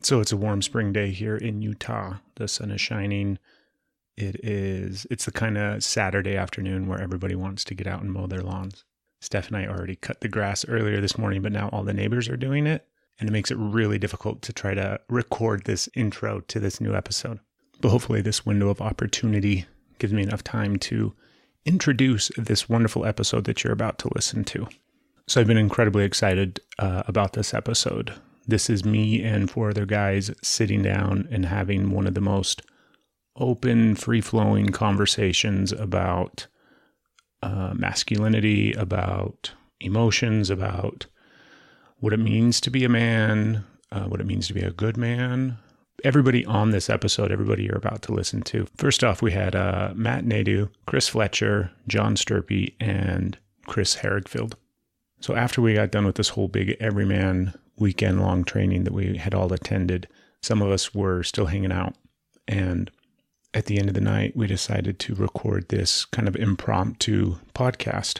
So it's a warm spring day here in Utah. The sun is shining. It's the kind of Saturday afternoon where everybody wants to get out and mow their lawns. Steph and I already cut the grass earlier this morning, but now all the neighbors are doing it. And it makes it really difficult to try to record this intro to this new episode. But hopefully this window of opportunity gives me enough time to introduce this wonderful episode that you're about to listen to. So I've been incredibly excited about this episode. This is me and four other guys sitting down and having one of the most open, free-flowing conversations about masculinity, about emotions, about what it means to be a man, what it means to be a good man. Everybody on this episode, everybody you're about to listen to. First off, we had Matt Nadu, Chris Fletcher, John Stirpe, and Chris Harrigfeld. So after we got done with this whole big Evryman weekend-long training that we had all attended, some of us were still hanging out. And at the end of the night, we decided to record this kind of impromptu podcast.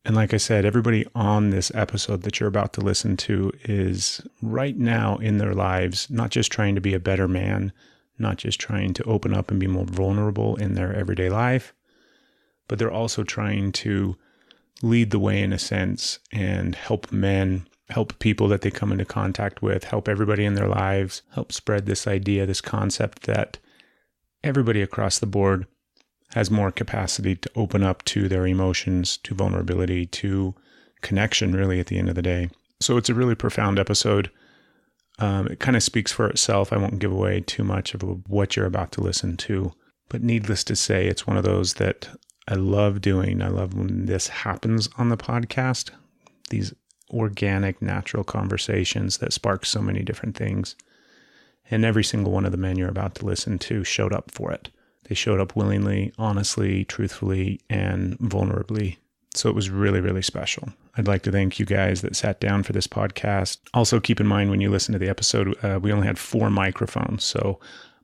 And like I said, everybody on this episode that you're about to listen to is right now in their lives, not just trying to be a better man, not just trying to open up and be more vulnerable in their everyday life, but they're also trying to lead the way in a sense and help men, help people that they come into contact with, help everybody in their lives, help spread this idea, this concept that everybody across the board has more capacity to open up to their emotions, to vulnerability, to connection, really, at the end of the day. So it's a really profound episode. It kind of speaks for itself. I won't give away too much of what you're about to listen to. But needless to say, it's one of those that I love doing. I love when this happens on the podcast. These organic, natural conversations that spark so many different things. And every single one of the men you're about to listen to showed up for it. They showed up willingly, honestly, truthfully, and vulnerably. So it was really, really special. I'd like to thank you guys that sat down for this podcast. Also, keep in mind when you listen to the episode, we only had 4 microphones. So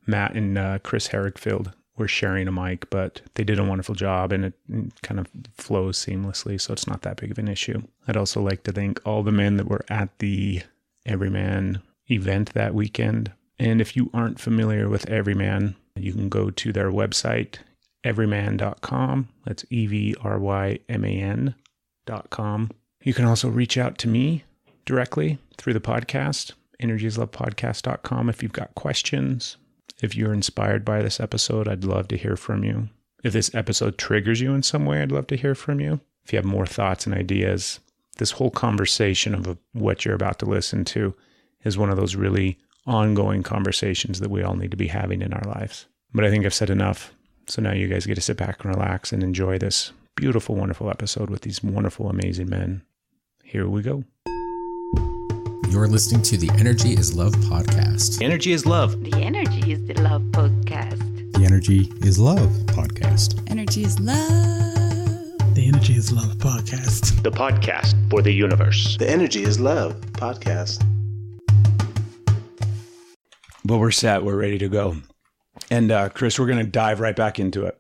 Matt and Chris Harrigfeld were sharing a mic, but they did a wonderful job and it kind of flows seamlessly. So it's not that big of an issue. I'd also like to thank all the men that were at the Evryman event that weekend. And if you aren't familiar with Evryman, you can go to their website, evryman.com. That's EVRYMAN.com. You can also reach out to me directly through the podcast, energieslovepodcast.com, if you've got questions. If you're inspired by this episode, I'd love to hear from you. If this episode triggers you in some way, I'd love to hear from you. If you have more thoughts and ideas, this whole conversation of what you're about to listen to is one of those really ongoing conversations that we all need to be having in our lives. But I think I've said enough. So now you guys get to sit back and relax and enjoy this beautiful, wonderful episode with these wonderful, amazing men. Here we go. You're listening to the Energy is Love podcast. Energy is love. The Energy is the Love podcast. The Energy is Love podcast. Energy is love. The Energy is Love podcast. The podcast for the universe. The Energy is Love podcast. But we're set. We're ready to go. And Chris, we're going to dive right back into it.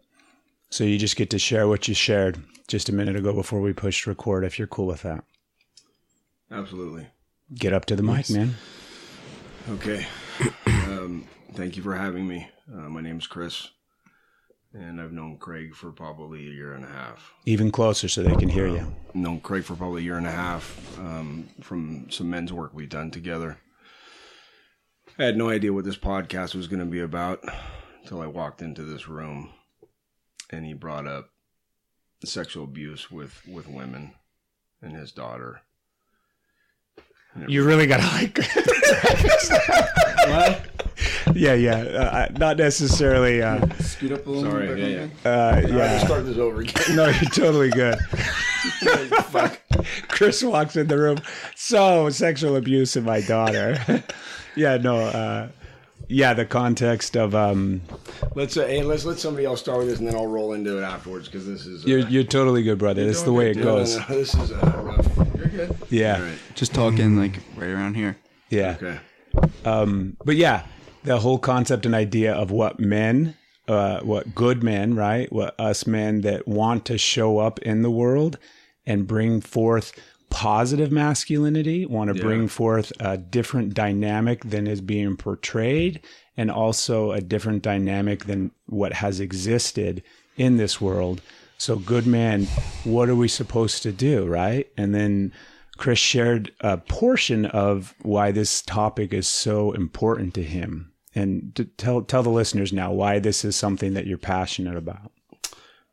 So you just get to share what you shared just a minute ago before we pushed record, if you're cool with that. Absolutely. Get up to the mic, man. Okay. Thank you for having me. My name's Chris, and I've known Craig for probably a year and a half. Even closer so they can hear you. Known Craig for probably a year and a half from some men's work we've done together. I had no idea what this podcast was going to be about until I walked into this room and he brought up sexual abuse with women and his daughter. And you really got to like What? Yeah. Not necessarily. Scoot up a little bit. Sorry. Yeah. Yeah. Start this over again. No, you're totally good. Fuck. Chris walks in the room. So, sexual abuse of my daughter. Yeah, no. Yeah, the context of Let's let somebody else start with this, and then I'll roll into it afterwards because this is. You're totally good, brother. That's the way it goes. No, this is rough. You're good. Yeah. All right. Just talking like right around here. Yeah. Okay. But yeah, the whole concept and idea of what men, what good men, right? What us men that want to show up in the world and bring forth positive masculinity, want to bring forth a different dynamic than is being portrayed, and also a different dynamic than what has existed in this world. So good man, what are we supposed to do, right? And then Chris shared a portion of why this topic is so important to him. And to tell the listeners now why this is something that you're passionate about.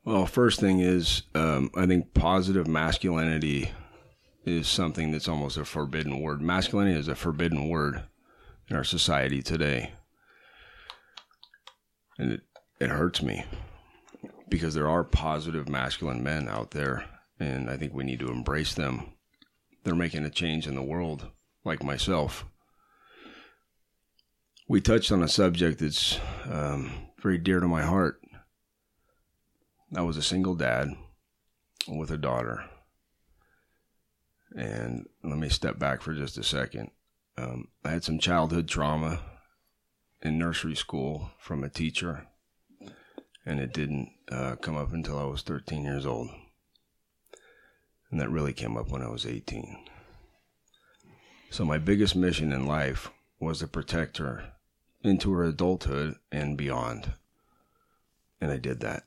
Well, first thing is, I think positive masculinity is something that's almost a forbidden word. Masculinity is a forbidden word in our society today. And it hurts me because there are positive masculine men out there, and I think we need to embrace them. They're making a change in the world, like myself. We touched on a subject that's very dear to my heart. I was a single dad with a daughter. And let me step back for just a second. I had some childhood trauma in nursery school from a teacher, and it didn't come up until I was 13 years old. And that really came up when I was 18. So my biggest mission in life was to protect her into her adulthood and beyond. And I did that.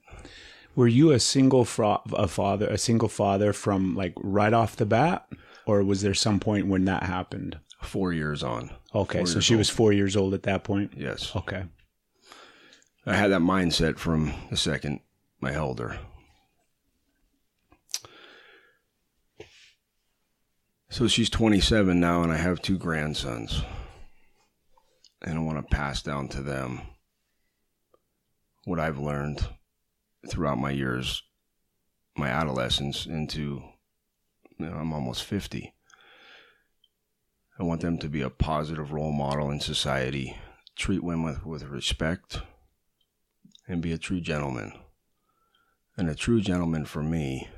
Were you a single father from like right off the bat, or was there some point when that happened? 4 years on. Okay, so she was 4 years old at that point? Yes. Okay. I had that mindset from the second I held her. So she's 27 now, and I have 2 grandsons. And I want to pass down to them what I've learned throughout my years, my adolescence into, I'm almost 50. I want them to be a positive role model in society, treat women with respect, and be a true gentleman. And a true gentleman for me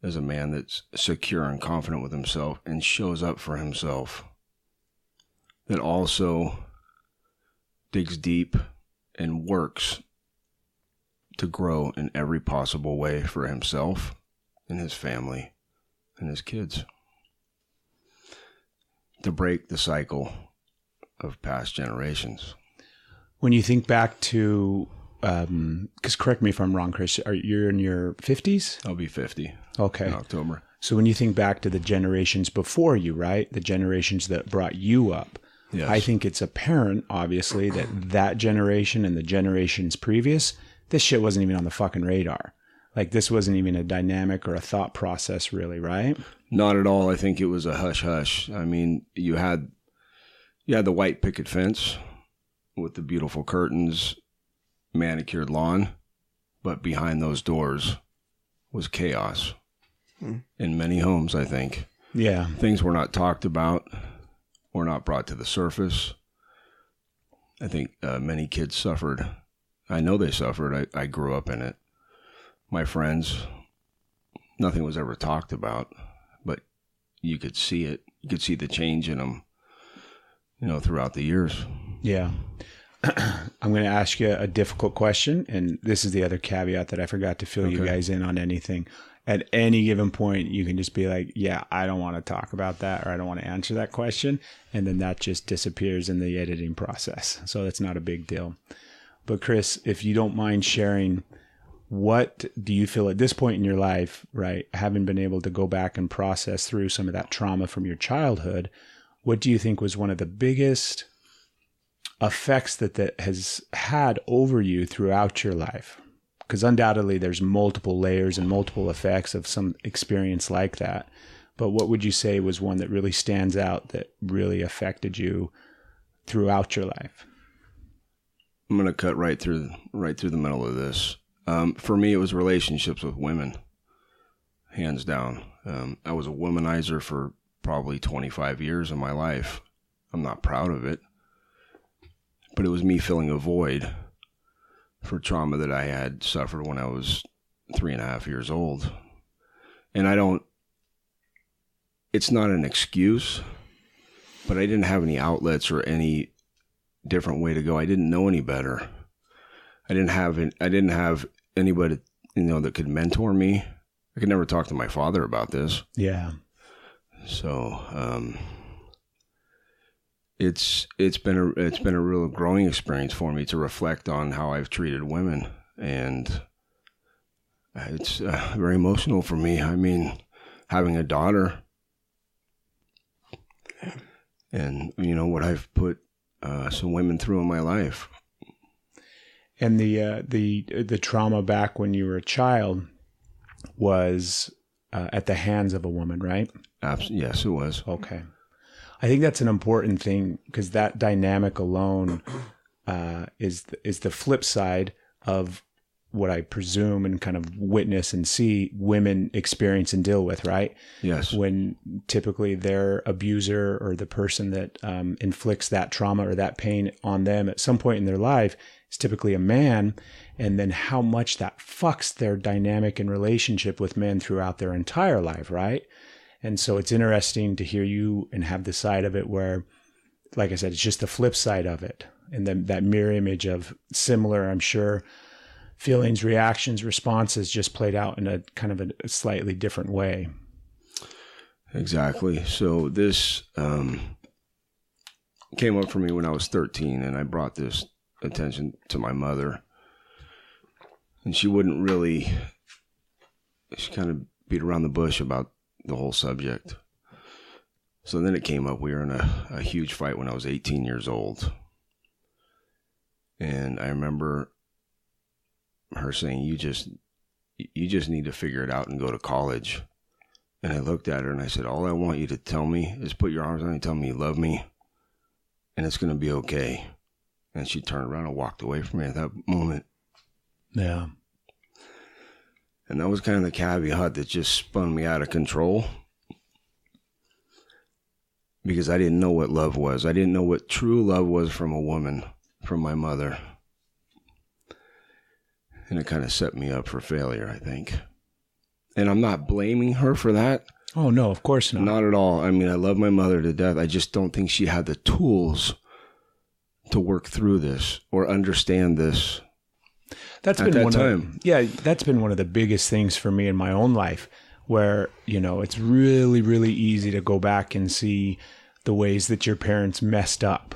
is a man that's secure and confident with himself and shows up for himself, that also digs deep and works to grow in every possible way for himself and his family and his kids. To break the cycle of past generations. When you think back to, because correct me if I'm wrong, Chris, you're in your 50s? I'll be 50 okay. in October. So when you think back to the generations before you, right? The generations that brought you up. Yes. I think it's apparent, obviously, that generation and the generations previous, this shit wasn't even on the fucking radar. Like, this wasn't even a dynamic or a thought process, really, right? Not at all. I think it was a hush-hush. I mean, you had the white picket fence with the beautiful curtains, manicured lawn, but behind those doors was chaos in many homes, I think. Yeah. Things were not talked about, were not brought to the surface. I think many kids suffered. I know they suffered. I grew up in it. My friends, nothing was ever talked about, but you could see it. You could see the change in them, throughout the years. Yeah. I'm going to ask you a difficult question, and this is the other caveat that I forgot to fill you guys in on anything. At any given point, you can just be like, yeah, I don't want to talk about that, or I don't want to answer that question, and then that just disappears in the editing process. So that's not a big deal. But Chris, if you don't mind sharing, what do you feel at this point in your life, right, having been able to go back and process through some of that trauma from your childhood, what do you think was one of the biggest effects that has had over you throughout your life? Because undoubtedly there's multiple layers and multiple effects of some experience like that. But what would you say was one that really stands out that really affected you throughout your life? I'm going to cut right through the middle of this. For me, it was relationships with women, hands down. I was a womanizer for probably 25 years of my life. I'm not proud of it, but it was me filling a void for trauma that I had suffered when I was 3.5 years old. And it's not an excuse, but I didn't have any outlets or any different way to go. I didn't know any better. I didn't have anybody, that could mentor me. I could never talk to my father about this. Yeah. So it's been a real growing experience for me to reflect on how I've treated women, and it's very emotional for me. I mean, having a daughter, and what I've put some women through in my life, and the trauma back when you were a child was at the hands of a woman, right? Yes, it was. Okay. I think that's an important thing, because that dynamic alone is the flip side of what I presume and kind of witness and see women experience and deal with, right? Yes. When typically their abuser or the person that inflicts that trauma or that pain on them at some point in their life is typically a man, and then how much that fucks their dynamic and relationship with men throughout their entire life, right? And so it's interesting to hear you and have the side of it where, like I said, it's just the flip side of it. And then that mirror image of similar, I'm sure, feelings, reactions, responses just played out in a kind of a slightly different way. Exactly. So this came up for me when I was 13, and I brought this attention to my mother. And she wouldn't really, she kind of beat around the bush about the whole subject. So then it came up. We were in a huge fight when I was 18 years old. And I remember her saying, you just need to figure it out and go to college. And I looked at her and I said, all I want you to tell me is put your arms on me and tell me you love me, and it's going to be okay. And she turned around and walked away from me at that moment. Yeah. And that was kind of the caveat that just spun me out of control, because I didn't know what love was. I didn't know what true love was from a woman, from my mother. And it kind of set me up for failure, I think. And I'm not blaming her for that. Oh, no, of course not. Not at all. I mean, I love my mother to death. I just don't think she had the tools to work through this or understand this. That's been that's been one of the biggest things for me in my own life, where, it's really, really easy to go back and see the ways that your parents messed up,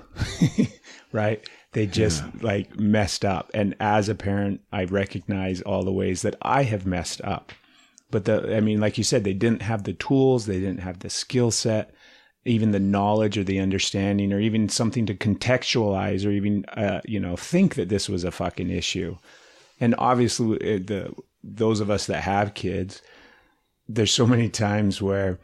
right? They just messed up. And as a parent, I recognize all the ways that I have messed up. But like you said, they didn't have the tools, they didn't have the skill set, even the knowledge or the understanding, or even something to contextualize, or even, think that this was a fucking issue. And obviously, those of us that have kids, there's so many times where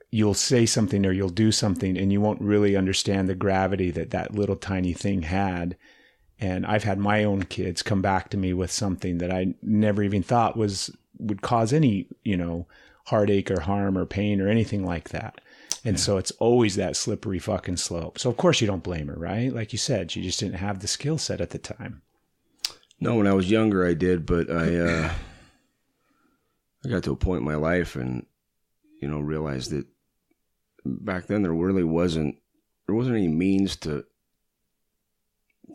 you'll say something or you'll do something and you won't really understand the gravity that little tiny thing had. And I've had my own kids come back to me with something that I never even thought would cause any, heartache or harm or pain or anything like that. And so it's always that slippery fucking slope. So of course you don't blame her, right? Like you said, she just didn't have the skill set at the time. No, when I was younger, I did, but I got to a point in my life and, realized that back then there really wasn't any means to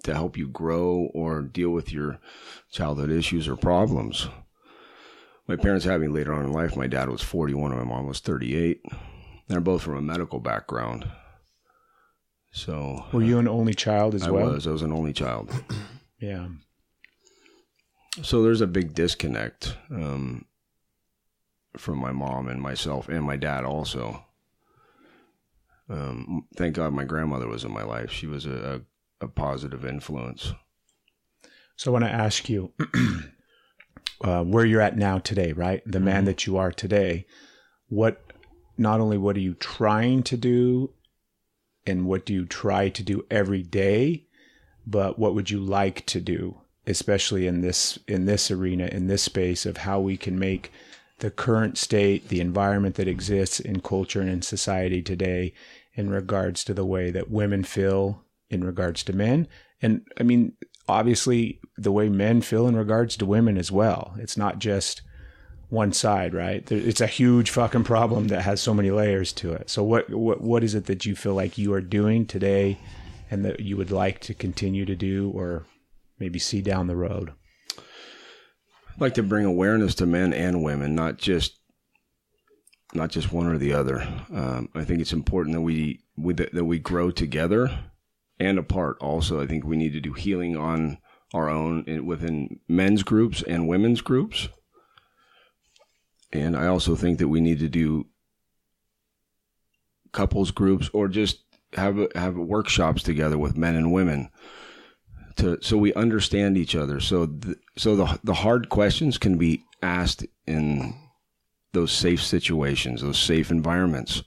help you grow or deal with your childhood issues or problems. My parents had me later on in life. My dad was 41 and my mom was 38. They're both from a medical background. So, were you an only child as well? I was an only child. Yeah. So there's a big disconnect from my mom and myself and my dad also. Thank God my grandmother was in my life. She was a positive influence. So I want to ask you where you're at now today, right? The man that you are today. Not only what are you trying to do and what do you try to do every day, but what would you like to do, especially in this arena, in this space of how we can make the current state, the environment that exists in culture and in society today in regards to the way that women feel in regards to men. And I mean, obviously the way men feel in regards to women as well. It's not just one side, right? It's a huge fucking problem that has so many layers to it. So what is it that you feel like you are doing today and that you would like to continue to do or maybe see down the road? I'd like to bring awareness to men and women, not just not just one or the other. I think it's important that we grow together and apart. Also, I think we need to do healing on our own within men's groups and women's groups. And I also think that we need to do couples groups or just have workshops together with men and women so we understand each other. So the hard questions can be asked in those safe situations, those safe environments.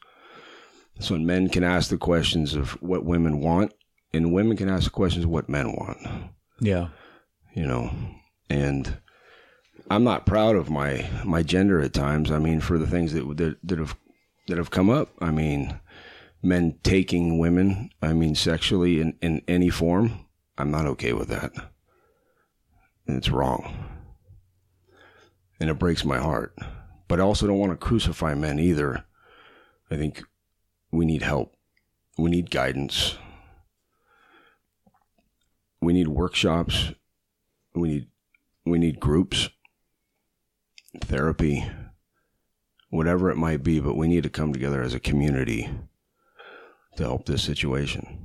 So men can ask the questions of what women want, and women can ask the questions of what men want. Yeah. And I'm not proud of my gender at times. I mean, for the things that have come up. I mean, men taking women, sexually in any form. I'm not okay with that. And it's wrong. And it breaks my heart. But I also don't want to crucify men either. I think we need help. We need guidance. We need workshops. We need groups, therapy, whatever it might be, but we need to come together as a community to help this situation.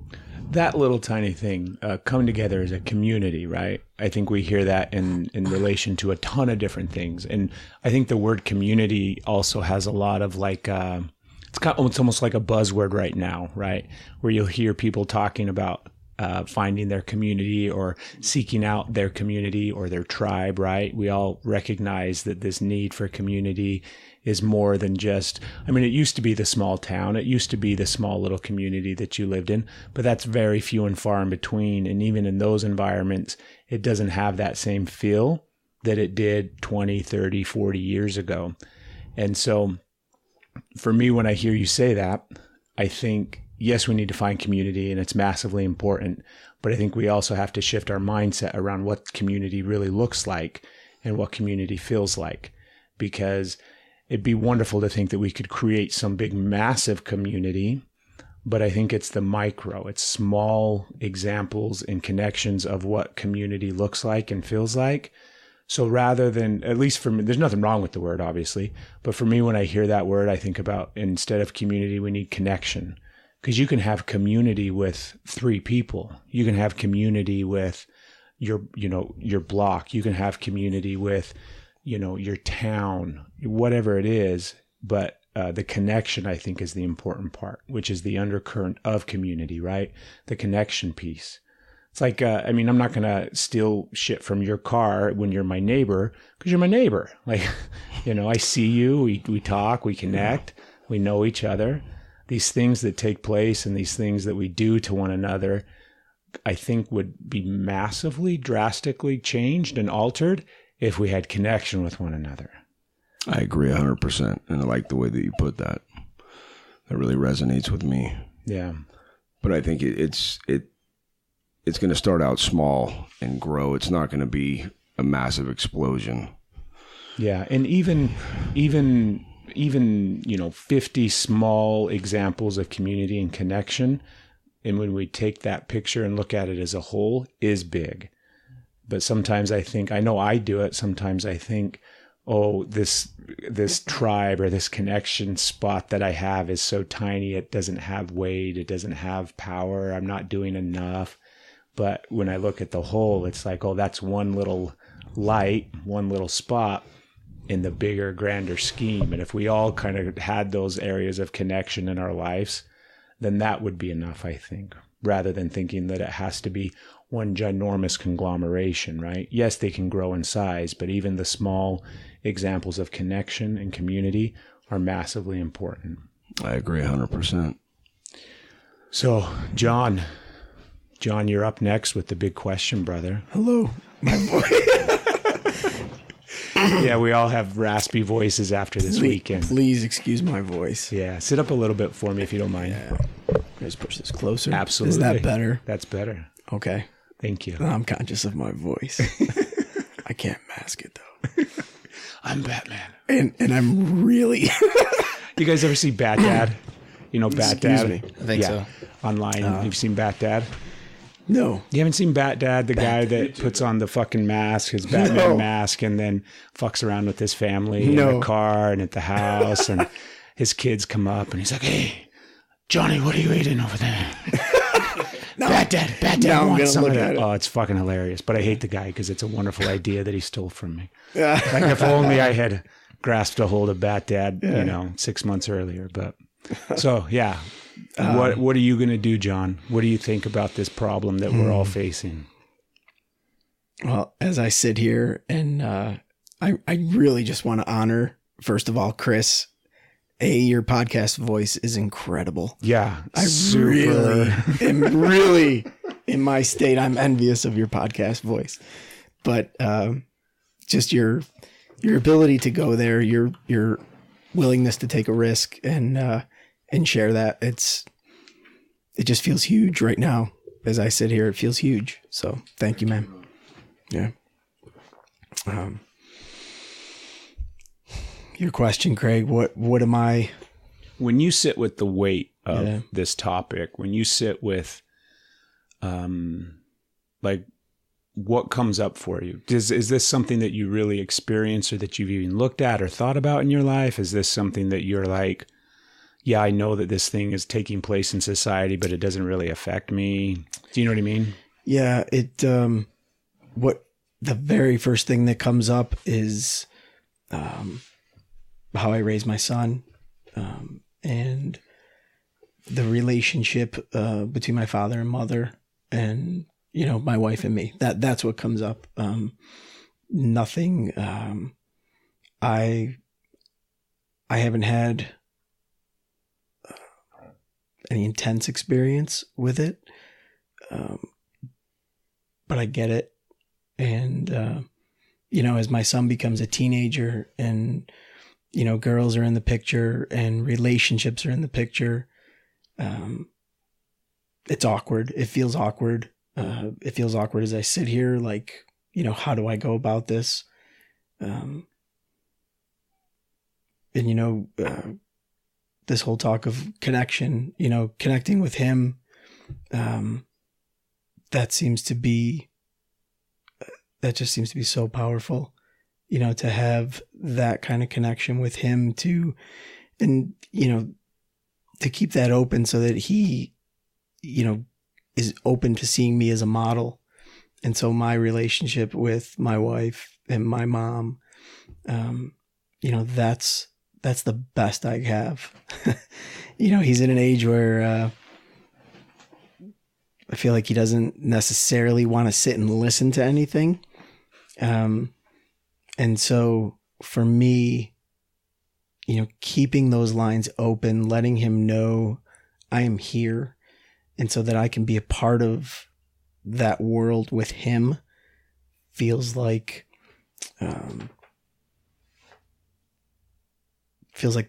That little tiny thing, come together as a community, right? I think we hear that in relation to a ton of different things. And I think the word community also has a lot of it's almost like a buzzword right now, right? Where you'll hear people talking about finding their community or seeking out their community or their tribe, right? We all recognize that this need for community is more than just, it used to be the small town. It used to be the small little community that you lived in, but that's very few and far in between. And even in those environments, it doesn't have that same feel that it did 20, 30, 40 years ago. And so for me, when I hear you say that, I think, yes, we need to find community and it's massively important, but I think we also have to shift our mindset around what community really looks like and what community feels like, because it'd be wonderful to think that we could create some big, massive community, but I think it's the micro, it's small examples and connections of what community looks like and feels like. So rather than, at least for me, there's nothing wrong with the word, obviously, but for me, when I hear that word, I think about, instead of community, we need connection. Because you can have community with 3 people. You can have community with your block. You can have community with, your town, whatever it is. But the connection, I think, is the important part, which is the undercurrent of community, right? The connection piece. It's like, I'm not going to steal shit from your car when you're my neighbor, because you're my neighbor. Like, I see you, we talk, we connect, we know each other. These things that take place and these things that we do to one another, I think would be massively, drastically changed and altered if we had connection with one another. I agree 100%. And I like the way that you put that. That really resonates with me. Yeah. But I think it's going to start out small and grow. It's not going to be a massive explosion. Yeah. And even 50 small examples of community and connection, and when we take that picture and look at it as a whole, is big. But sometimes I think, I know I do it, sometimes I think, oh, this tribe or this connection spot that I have is so tiny, it doesn't have weight, it doesn't have power, I'm not doing enough. But when I look at the whole, it's like, oh, that's one little light, one little spot in the bigger, grander scheme. And if we all kind of had those areas of connection in our lives, then that would be enough, I think, rather than thinking that it has to be one ginormous conglomeration, right? Yes, they can grow in size, but even the small examples of connection and community are massively important. I agree 100%. So, John, you're up next with the big question, brother. Hello, my boy. Yeah, we all have raspy voices after this weekend. Please excuse my voice. Yeah, sit up a little bit for me if you don't mind. Yeah. Just push this closer. Absolutely. Is that better? That's better. Okay. Thank you. I'm conscious of my voice. I can't mask it though. I'm Batman. And I'm really... You guys ever see Bat Dad? Bat Dad? Me. I think so. Online. You've seen Bat Dad? No. You haven't seen Bat Dad, the guy that puts on the fucking mask, his Batman mask, and then fucks around with his family in the car and at the house, and his kids come up and he's like, "Hey, Johnny, what are you eating over there?" Bad dad now I'm wants gonna some of look that. at it. Oh, it's fucking hilarious. But I hate the guy because it's a wonderful idea that he stole from me. Like if only I had grasped a hold of Bat Dad, 6 months earlier. But so yeah, what are you going to do, John? What do you think about this problem that we're all facing? Well, as I sit here and I really just want to honor, first of all, Chris. Your podcast voice is incredible. Yeah, I really am really in my state. I'm envious of your podcast voice, but just your ability to go there, your willingness to take a risk and share that. It just feels huge right now. As I sit here, it feels huge. So thank you, man. Yeah. Your question, Craig, what am I? When you sit with the weight of this topic, when you sit with, like, what comes up for you? Is this something that you really experience or that you've even looked at or thought about in your life? Is this something that you're like, yeah, I know that this thing is taking place in society, but it doesn't really affect me? Do you know what I mean? Yeah, what the very first thing that comes up is, how I raised my son, and the relationship between my father and mother, and my wife and me. That's what comes up. Nothing. I haven't had any intense experience with it, but I get it. And as my son becomes a teenager and girls are in the picture and relationships are in the picture. It's awkward. It feels awkward. It feels awkward as I sit here, like, how do I go about this? This whole talk of connection, connecting with him, that just seems to be so powerful. To have that kind of connection with him to keep that open so that he, is open to seeing me as a model. And so my relationship with my wife and my mom, that's the best I have. He's in an age where, I feel like he doesn't necessarily want to sit and listen to anything. And so for me, keeping those lines open, letting him know I am here, and so that I can be a part of that world with him, feels like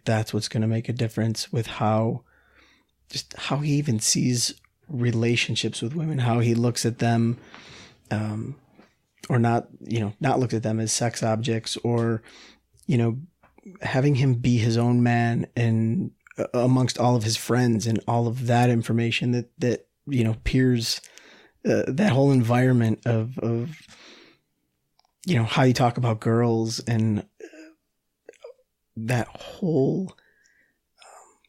that's what's going to make a difference with how he even sees relationships with women, how he looks at them, or not look at them as sex objects, or, having him be his own man and amongst all of his friends and all of that information that peers, that whole environment of, how you talk about girls and that whole.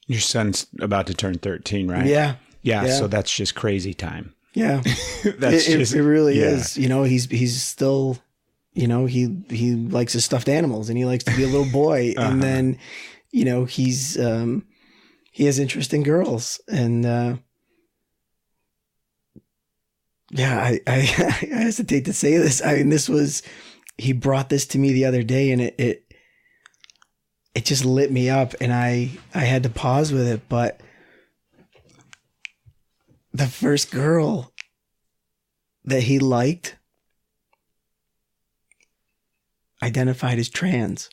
Your son's about to turn 13, right? Yeah. Yeah. So that's just crazy time. Yeah, it really is. He's still, he likes his stuffed animals and he likes to be a little boy. And then, he has interest in girls. And I hesitate to say this. I mean, he brought this to me the other day, and it just lit me up, and I had to pause with it. But the first girl that he liked identified as trans.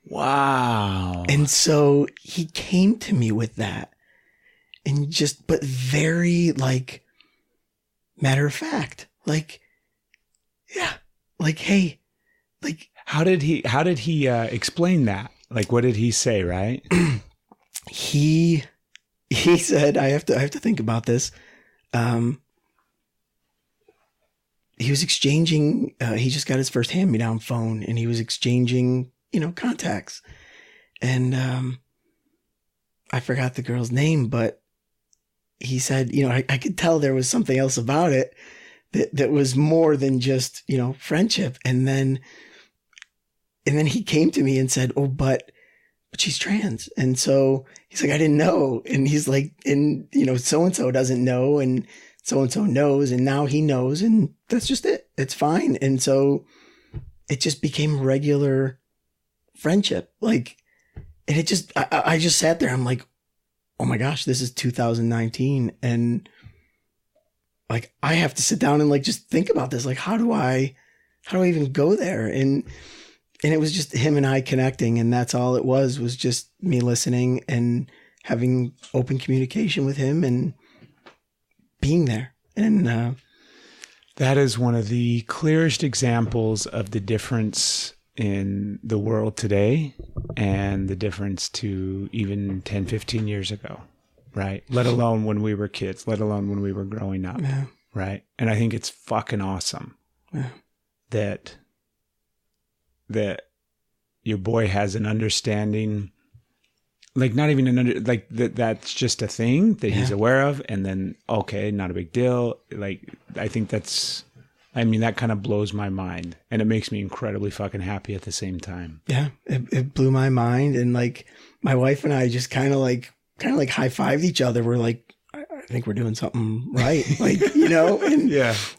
Wow. And so he came to me with that, and but very like matter of fact, like, yeah, like, hey, like, how did he explain that? Like, what did he say? Right. He said, I have to think about this. He was exchanging, he just got his first hand-me-down phone, and he was exchanging, contacts. And I forgot the girl's name, but he said, you know, I could tell there was something else about it that was more than just, you know, friendship. And then he came to me and said, oh, but she's trans. And so he's like, I didn't know. And he's like, and you know, so-and-so doesn't know and so-and-so knows. And now he knows. And that's just it. It's fine. And so it just became regular friendship. Like, and it just, I just sat there. I'm like, oh my gosh, this is 2019. And like, I have to sit down and like, just think about this. Like, how do I even go there? And it was just him and I connecting. And that's all it was just me listening and having open communication with him and being there. And, that is one of the clearest examples of the difference in the world today and the difference to even 10, 15 years ago, right? Let alone when we were kids, let alone when we were growing up, right? And I think it's fucking awesome that your boy has an understanding, like not even that's just a thing that he's aware of, and then, okay, not a big deal. Like, I think that kind of blows my mind, and it makes me incredibly fucking happy at the same time. Yeah, it blew my mind. And like my wife and I just kind of like high-fived each other. We're like, I think we're doing something right. Like, you know, and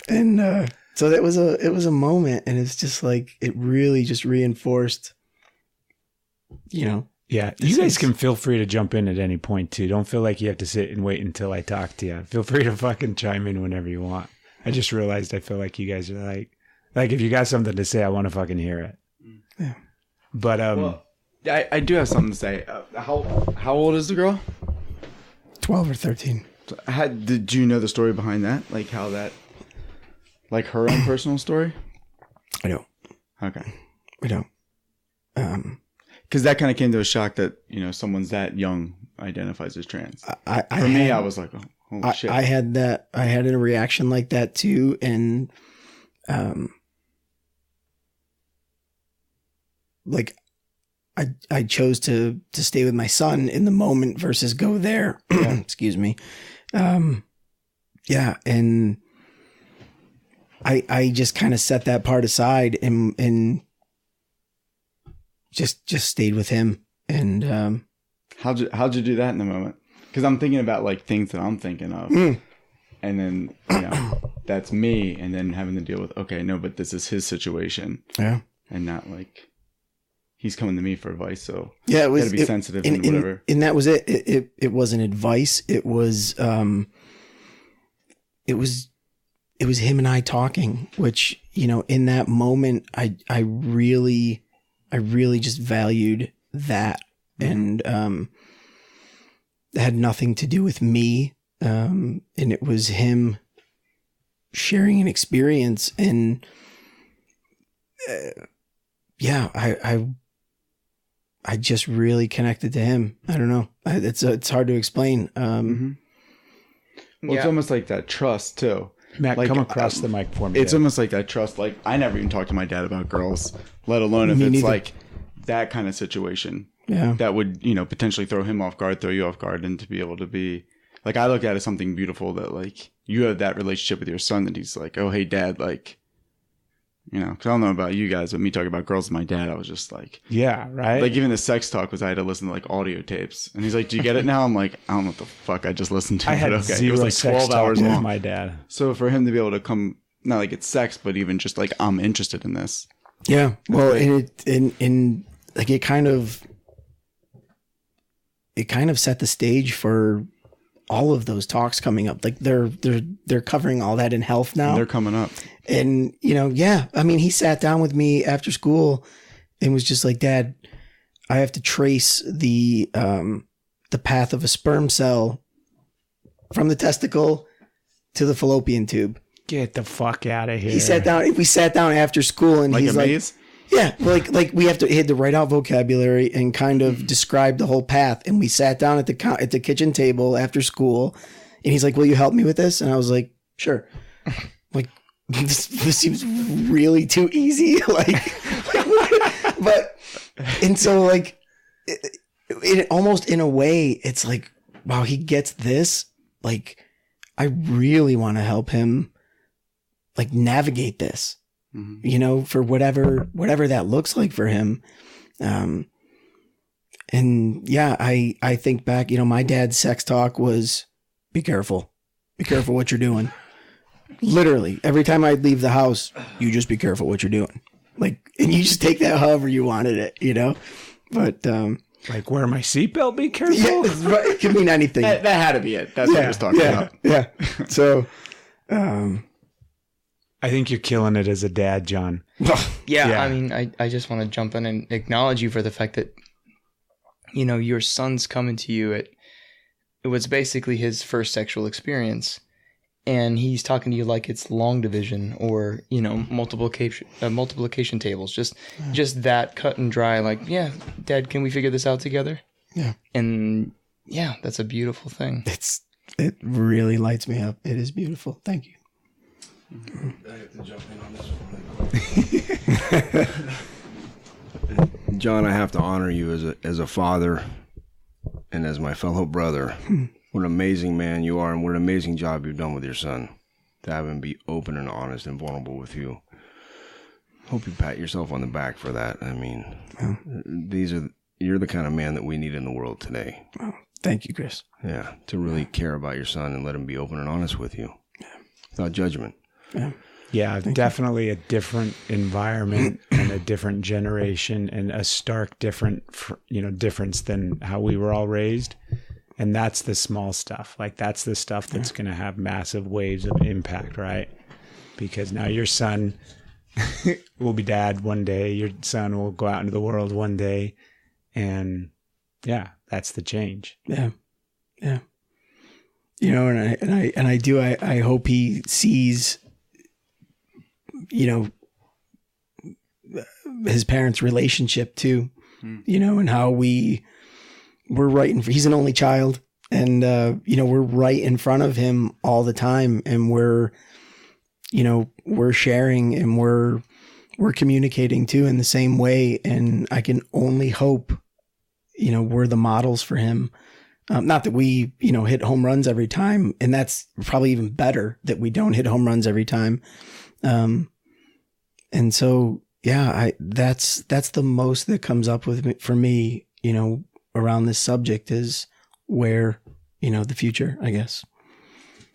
and so it was a moment, and it's just like, it really just reinforced, you know. Yeah, you guys can feel free to jump in at any point too. Don't feel like you have to sit and wait until I talk to you. Feel free to fucking chime in whenever you want. I just realized I feel like you guys are like if you got something to say, I want to fucking hear it. Yeah. But well, I do have something to say. How old is the girl? 12 or 13. Did you know the story behind that? Like how that, like her own personal story? I don't. Okay. I don't. Because that kind of came to a shock that, you know, someone's that young identifies as trans. For me, I was like, oh, holy shit. I had a reaction like that too. And, like I chose to stay with my son in the moment versus go there. Excuse me. Yeah. And I just kind of set that part aside and just stayed with him. And how'd you do that in the moment? Because I'm thinking about like things that I'm thinking of, and then, you know, that's me, and then having to deal with, okay, no, but this is his situation, and not like he's coming to me for advice. So yeah, it was gotta be sensitive and whatever. And that was it. It wasn't advice. It was him and I talking, which, you know, in that moment, I really just valued that. And it had nothing to do with me. And it was him sharing an experience. And I just really connected to him. I don't know. It's hard to explain. Well, it's almost like that trust too. Matt, like, come across the mic for me. It's almost like that trust. Like, I never even talked to my dad about girls, let alone if it's like that kind of situation. Yeah. That would, you know, potentially throw him off guard, throw you off guard, and to be able to be like, I look at it as something beautiful that like you have that relationship with your son that he's like, oh, hey, dad, like, you know, because I don't know about you guys, but me talking about girls with my dad, I was just like, yeah, right. Like even the sex talk was I had to listen to like audio tapes, and he's like, do you get it now? I'm like, I don't know what the fuck I just listened to. I had it was like 12 hours long. My dad. So for him to be able to come, not like it's sex, but even just like I'm interested in this. Yeah. Well, and like it kind of set the stage for all of those talks coming up. Like they're covering all that in health now. They're coming up. And, you know, yeah, I mean, he sat down with me after school and was just like, Dad, I have to trace the path of a sperm cell from the testicle to the fallopian tube. Get the fuck out of here. We sat down after school and like he's a like, maze? Yeah, like we he had to write out vocabulary and kind of describe the whole path. And we sat down at the kitchen table after school, and he's like, "Will you help me with this?" And I was like, "Sure." Like this seems really too easy. But and so like almost in a way, it's like, wow, he gets this. Like, I really want to help him, like, navigate this, you know, for whatever that looks like for him. And yeah, I think back, you know, my dad's sex talk was, be careful what you're doing. Literally, every time I'd leave the house, you just be careful what you're doing. Like, and you just take that however you wanted it, you know? But, like, wear my seatbelt, be careful. Yeah, right. It could mean anything. That had to be it. That's what I was talking about. Yeah. So, I think you're killing it as a dad, John. Yeah. I mean, I just want to jump in and acknowledge you for the fact that, you know, your son's coming to you it was basically his first sexual experience, and he's talking to you like it's long division or, you know, multiplication tables, just that cut and dry. Like, yeah, Dad, can we figure this out together? Yeah. And yeah, that's a beautiful thing. It really lights me up. It is beautiful. Thank you. I have to jump in on this one really quick. John, I have to honor you as a father and as my fellow brother. What an amazing man you are, and what an amazing job you've done with your son. To have him be open and honest and vulnerable with you. Hope you pat yourself on the back for that. I mean, you're the kind of man that we need in the world today. Oh, thank you, Chris. Yeah, to really care about your son and let him be open and honest with you. Without judgment. Yeah, definitely a different environment and a different generation and a stark difference than how we were all raised. And that's the small stuff. Like, that's the stuff that's going to have massive waves of impact, right? Because now your son will be dad one day. Your son will go out into the world one day. And yeah, that's the change. Yeah. Yeah. You know, I hope he sees, you know, his parents' relationship too, you know, and how we're right he's an only child, and, you know, we're right in front of him all the time, and we're sharing and we're communicating too in the same way. And I can only hope, you know, we're the models for him. Not that we, you know, hit home runs every time, and that's probably even better that we don't hit home runs every time. And so, yeah, that's the most that comes up with me, for me, you know, around this subject is where, you know, the future, I guess.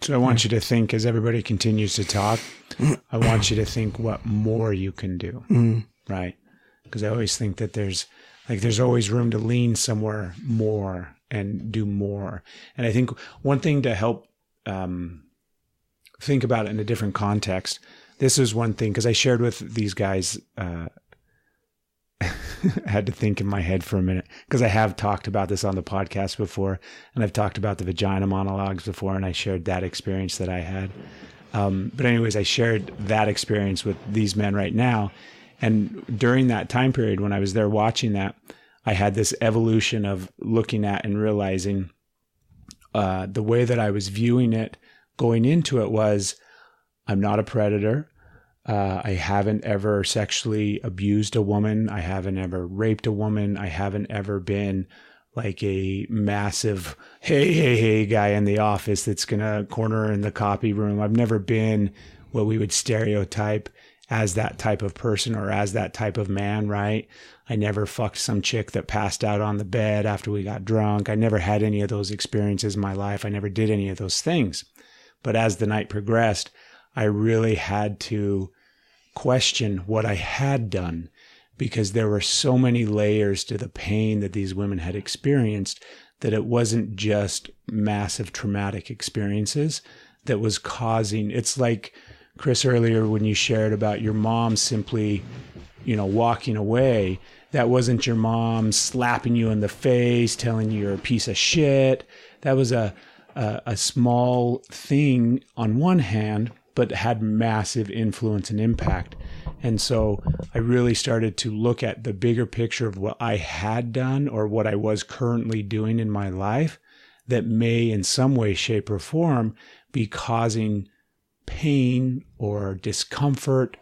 So I want you to think, as everybody continues to talk, I want you to think what more you can do, right? Because I always think that there's always room to lean somewhere more and do more. And I think one thing to help think about it in a different context, this is one thing, because I shared with these guys, I had to think in my head for a minute, because I have talked about this on the podcast before, and I've talked about the vagina monologues before, and I shared that experience that I had. But anyways, I shared that experience with these men right now. And during that time period, when I was there watching that, I had this evolution of looking at and realizing the way that I was viewing it going into it was, I'm not a predator. I haven't ever sexually abused a woman. I haven't ever raped a woman. I haven't ever been like a massive, hey guy in the office that's going to corner in the copy room. I've never been what we would stereotype as that type of person or as that type of man, right? I never fucked some chick that passed out on the bed after we got drunk. I never had any of those experiences in my life. I never did any of those things. But as the night progressed, I really had to question what I had done, because there were so many layers to the pain that these women had experienced, that it wasn't just massive traumatic experiences that was causing. It's like, Chris, earlier when you shared about your mom simply, you know, walking away, that wasn't your mom slapping you in the face, telling you you're a piece of shit. That was a small thing on one hand, but had massive influence and impact. And so I really started to look at the bigger picture of what I had done or what I was currently doing in my life that may in some way, shape, or form be causing pain or discomfort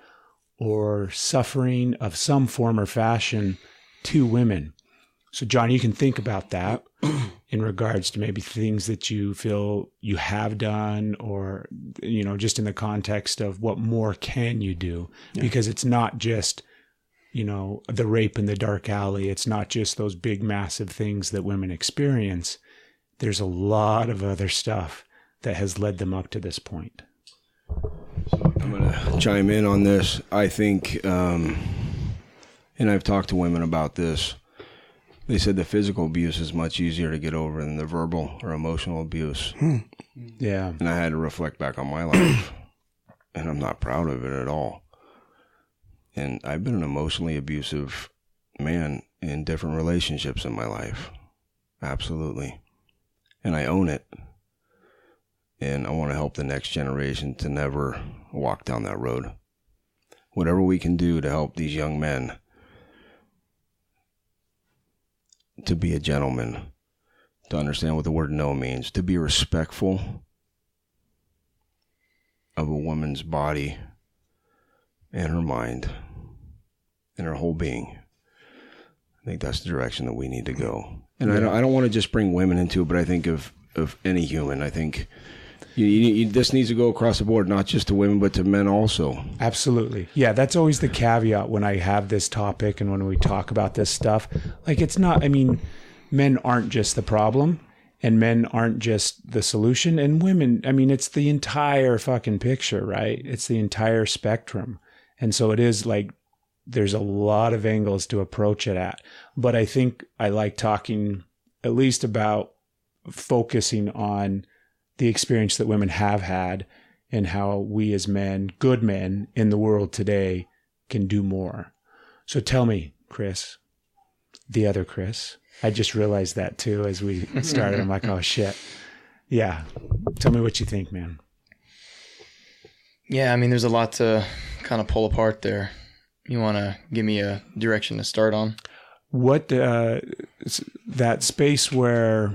or suffering of some form or fashion to women. So John, you can think about that in regards to maybe things that you feel you have done, or, you know, just in the context of what more can you do? Yeah. Because it's not just, you know, the rape in the dark alley. It's not just those big, massive things that women experience. There's a lot of other stuff that has led them up to this point. So I'm going to chime in on this. I think, and I've talked to women about this, they said the physical abuse is much easier to get over than the verbal or emotional abuse. Yeah. And I had to reflect back on my life, and I'm not proud of it at all. And I've been an emotionally abusive man in different relationships in my life. Absolutely. And I own it. And I want to help the next generation to never walk down that road. Whatever we can do to help these young men to be a gentleman, to understand what the word no means, to be respectful of a woman's body and her mind and her whole being. I think that's the direction that we need to go. And I don't want to just bring women into it, but I think of any human. I think this needs to go across the board, not just to women, but to men also. Absolutely. Yeah, that's always the caveat when I have this topic and when we talk about this stuff. Like, it's not, I mean, men aren't just the problem, and men aren't just the solution, and women, I mean, it's the entire fucking picture, right? It's the entire spectrum. And so it is like, there's a lot of angles to approach it at. But I think I like talking at least about focusing on the experience that women have had and how we as men, good men in the world today, can do more. So tell me, Chris, the other Chris, I just realized that too as we started. I'm like, oh shit. Yeah. Tell me what you think, man. Yeah, I mean, there's a lot to kind of pull apart there. You want to give me a direction to start on? What, that space where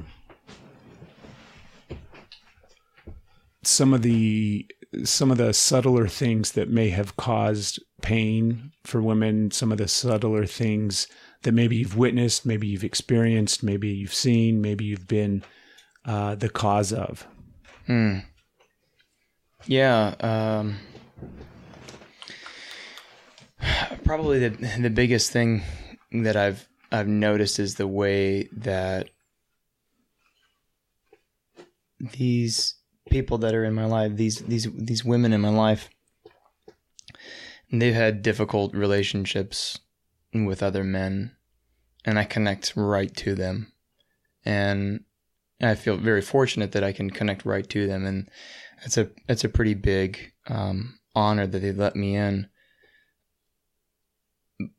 some of the subtler things that may have caused pain for women, some of the subtler things that maybe you've witnessed, maybe you've experienced, maybe you've seen, maybe you've been the cause of. Yeah. Probably the biggest thing that I've noticed is the way that these people that are in my life, these women in my life, they've had difficult relationships with other men, and I connect right to them. And I feel very fortunate that I can connect right to them, and it's a pretty big honor that they let me in.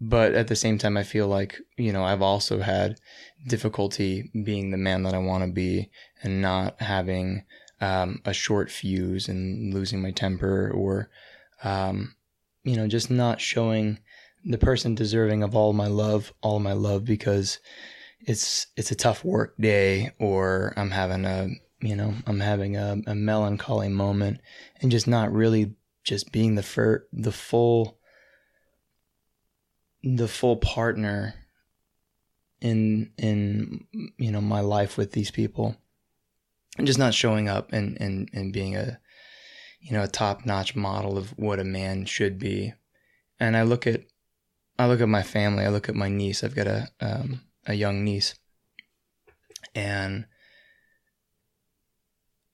But at the same time, I feel like, you know, I've also had difficulty being the man that I want to be, and not having a short fuse and losing my temper, or, you know, just not showing the person deserving of all my love, because it's a tough work day, or I'm having a melancholy moment, and just not really just being the full partner in you know, my life with these people, and just not showing up and being a top-notch model of what a man should be. And I look at my family. I look at my niece. I've got a young niece, and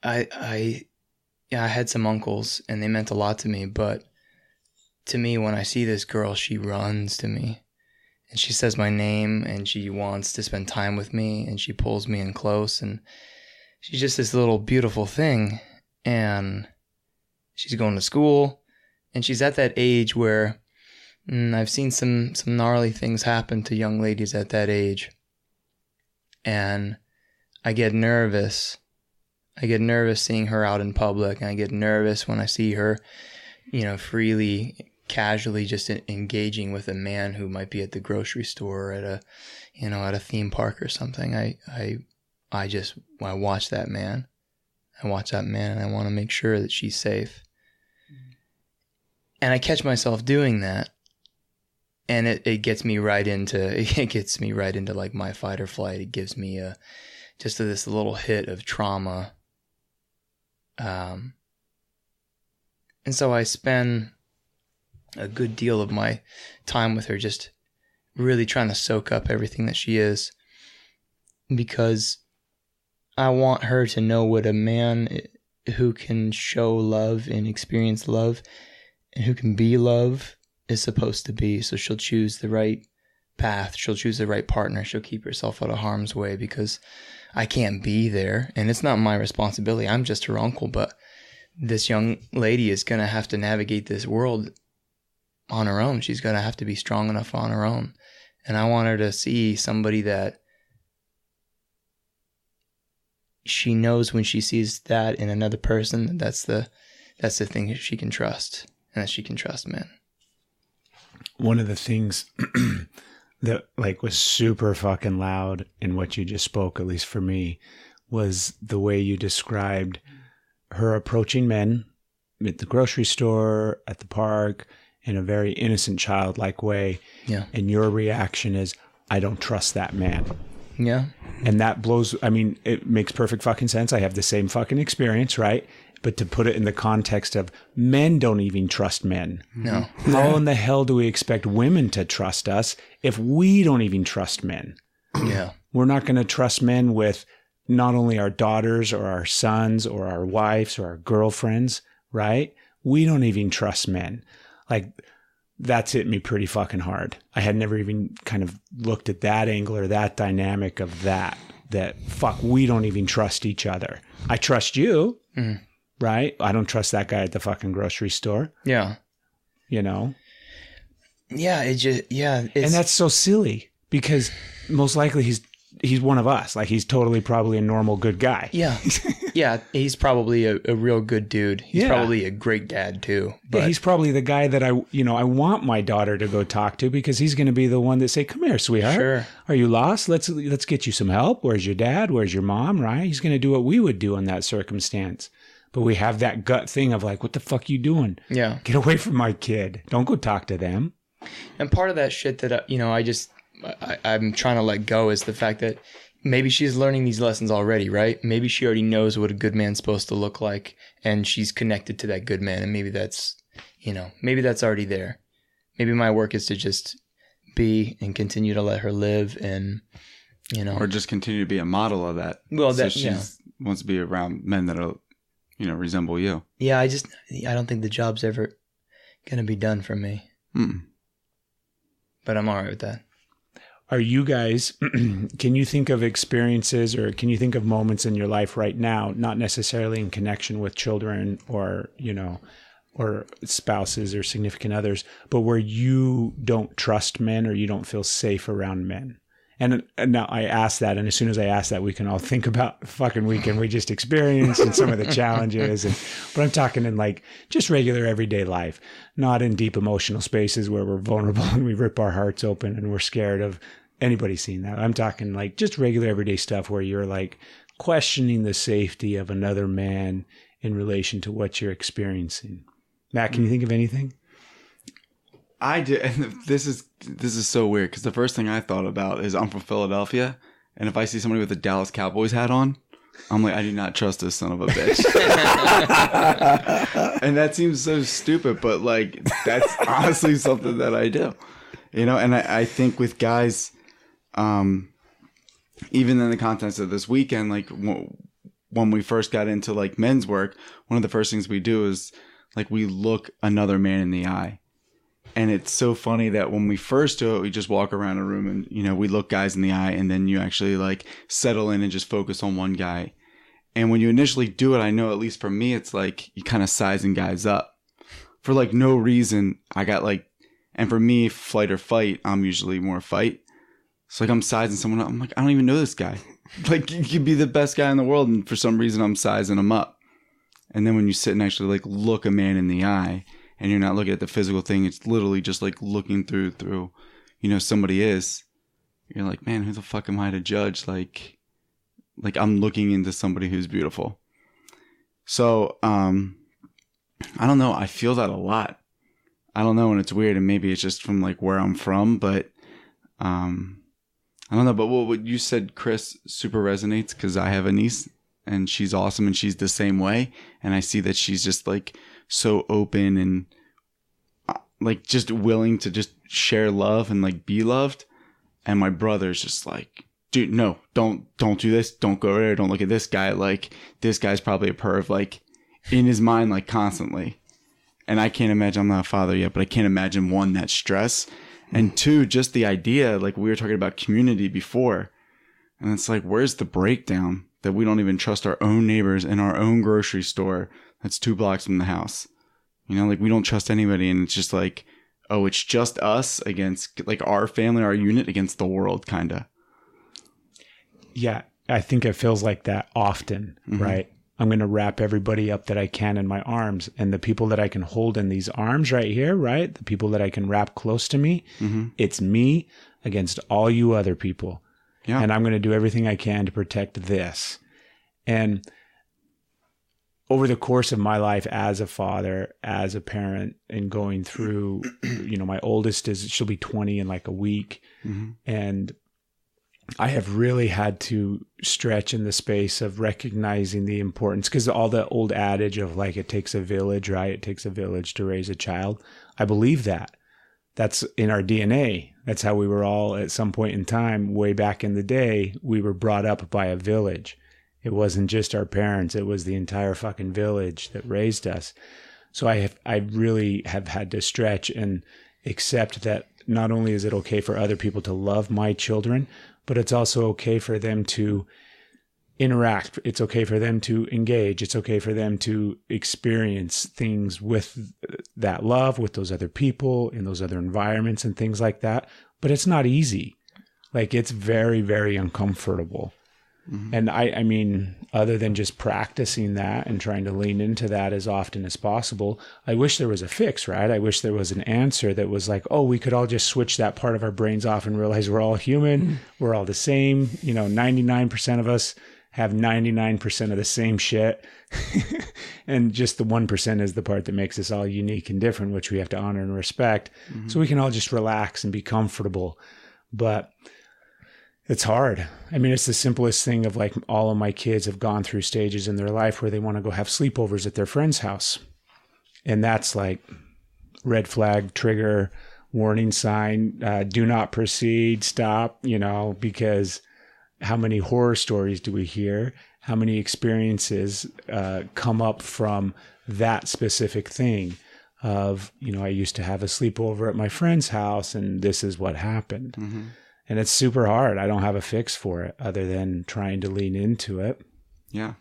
I had some uncles, and they meant a lot to me, but to me, when I see this girl, she runs to me, and she says my name, and she wants to spend time with me, and she pulls me in close, and she's just this little beautiful thing. And she's going to school, and she's at that age where I've seen some gnarly things happen to young ladies at that age, and I get nervous. I get nervous seeing her out in public, and I get nervous when I see her, you know, freely, casually just engaging with a man who might be at the grocery store, or at a theme park or something. I watch that man. I watch that man, and I want to make sure that she's safe. And I catch myself doing that. And it gets me right into like my fight or flight. It gives me just this little hit of trauma. And so I spend a good deal of my time with her just really trying to soak up everything that she is, because I want her to know what a man who can show love and experience love and who can be love is supposed to be. So she'll choose the right path. She'll choose the right partner. She'll keep herself out of harm's way, because I can't be there. And it's not my responsibility. I'm just her uncle. But this young lady is going to have to navigate this world on her own. She's going to have to be strong enough on her own. And I want her to see somebody that she knows when she sees that in another person, that's the thing that she can trust, and that she can trust men. One of the things that like was super fucking loud in what you just spoke, at least for me, was the way you described her approaching men at the grocery store, at the park, in a very innocent, childlike way. Yeah. And your reaction is, I don't trust that man. Yeah. And that blows, I mean, it makes perfect fucking sense. I have the same fucking experience, right? But to put it in the context of men don't even trust men. No. How in the hell do we expect women to trust us if we don't even trust men? Yeah. We're not going to trust men with not only our daughters or our sons or our wives or our girlfriends, right? We don't even trust men. Like, that's hit me pretty fucking hard. I had never even kind of looked at that angle or that dynamic of that fuck, we don't even trust each other. I trust you, right? I don't trust that guy at the fucking grocery store. Yeah. You know? Yeah. And that's so silly, because most likely he's one of us. Like, he's totally probably a normal good guy. Yeah. Yeah. He's probably a real good dude. He's probably a great dad too. But yeah, he's probably the guy that I want my daughter to go talk to, because he's going to be the one that say, come here, sweetheart. Sure. Are you lost? Let's get you some help. Where's your dad? Where's your mom? Right? He's going to do what we would do in that circumstance. But we have that gut thing of like, what the fuck you doing? Yeah. Get away from my kid. Don't go talk to them. And part of that shit that, I'm trying to let go is the fact that maybe she's learning these lessons already, right? Maybe she already knows what a good man's supposed to look like, and she's connected to that good man. And maybe that's already there. Maybe my work is to just be and continue to let her live, and, or just continue to be a model of that. Well, so she wants to be around men that'll, resemble you. Yeah. I don't think the job's ever going to be done for me, but I'm all right with that. Are you guys, can you think of experiences, or can you think of moments in your life right now, not necessarily in connection with children or, or spouses or significant others, but where you don't trust men or you don't feel safe around men? And now I ask that, and as soon as I ask that, we can all think about the fucking weekend we just experienced and some of the challenges. But I'm talking in like just regular everyday life, not in deep emotional spaces where we're vulnerable and we rip our hearts open and we're scared of anybody seeing that. I'm talking like just regular everyday stuff where you're like questioning the safety of another man in relation to what you're experiencing. Matt, can you think of anything? I did, and this is so weird, because the first thing I thought about is I'm from Philadelphia, and if I see somebody with a Dallas Cowboys hat on, I'm like, I do not trust this son of a bitch. And that seems so stupid, but like that's honestly something that I do, and I think with guys, even in the context of this weekend, like when we first got into like men's work, one of the first things we do is like we look another man in the eye. And it's so funny that when we first do it, we just walk around a room and, we look guys in the eye, and then you actually like settle in and just focus on one guy. And when you initially do it, I know, at least for me, it's like you kind of sizing guys up for like no reason. I got like, and for me, flight or fight, I'm usually more fight. So like I'm sizing someone up. I'm like, I don't even know this guy. Like, you could be the best guy in the world, and for some reason I'm sizing him up. And then when you sit and actually like look a man in the eye, and you're not looking at the physical thing, it's literally just like looking through, somebody is. You're like, man, who the fuck am I to judge? Like I'm looking into somebody who's beautiful. So, I don't know. I feel that a lot. I don't know, and it's weird, and maybe it's just from like where I'm from, but I don't know. But what you said, Chris, super resonates, because I have a niece and she's awesome and she's the same way, and I see that she's just like so open and like just willing to just share love and like be loved. And my brother's just like, dude, no, don't do this, don't go there, don't look at this guy, like this guy's probably a perv, like in his mind, like constantly. And I can't imagine, I'm not a father yet, but I can't imagine, one, that stress, and two, just the idea, like we were talking about community before, and it's like, where's the breakdown that we don't even trust our own neighbors in our own grocery store that's 2 blocks from the house? You know, like we don't trust anybody, and it's just like, oh, it's just us against like our family, our unit against the world, kind of. Yeah, I think it feels like that often, right? I'm going to wrap everybody up that I can in my arms, and the people that I can hold in these arms right here, right? The people that I can wrap close to me, it's me against all you other people. Yeah. And I'm going to do everything I can to protect this. And over the course of my life as a father, as a parent, and going through, you know, my oldest she'll be 20 in like a week. And I have really had to stretch in the space of recognizing the importance, because all the old adage of like, it takes a village, right? It takes a village to raise a child. I believe that. That's in our DNA. That's how we were all at some point in time, way back in the day, we were brought up by a village. It wasn't just our parents. It was the entire fucking village that raised us. So I really have had to stretch and accept that not only is it okay for other people to love my children, but it's also okay for them to interact. It's okay for them to engage. It's okay for them to experience things with that love, with those other people, in those other environments and things like that. But it's not easy. Like, it's very, very uncomfortable. And I mean, other than just practicing that and trying to lean into that as often as possible, I wish there was a fix, right? I wish there was an answer that was like, oh, we could all just switch that part of our brains off and realize we're all human. We're all the same. You know, 99% of us have 99% of the same shit. And just the 1% is the part that makes us all unique and different, which we have to honor and respect. So we can all just relax and be comfortable. But it's hard. I mean, it's the simplest thing of like, all of my kids have gone through stages in their life where they want to go have sleepovers at their friend's house. And that's like red flag, trigger, warning sign, do not proceed, stop, you know, because how many horror stories do we hear? How many experiences come up from that specific thing of, you know, I used to have a sleepover at my friend's house and this is what happened. And it's super hard. I don't have a fix for it other than trying to lean into it. Yeah.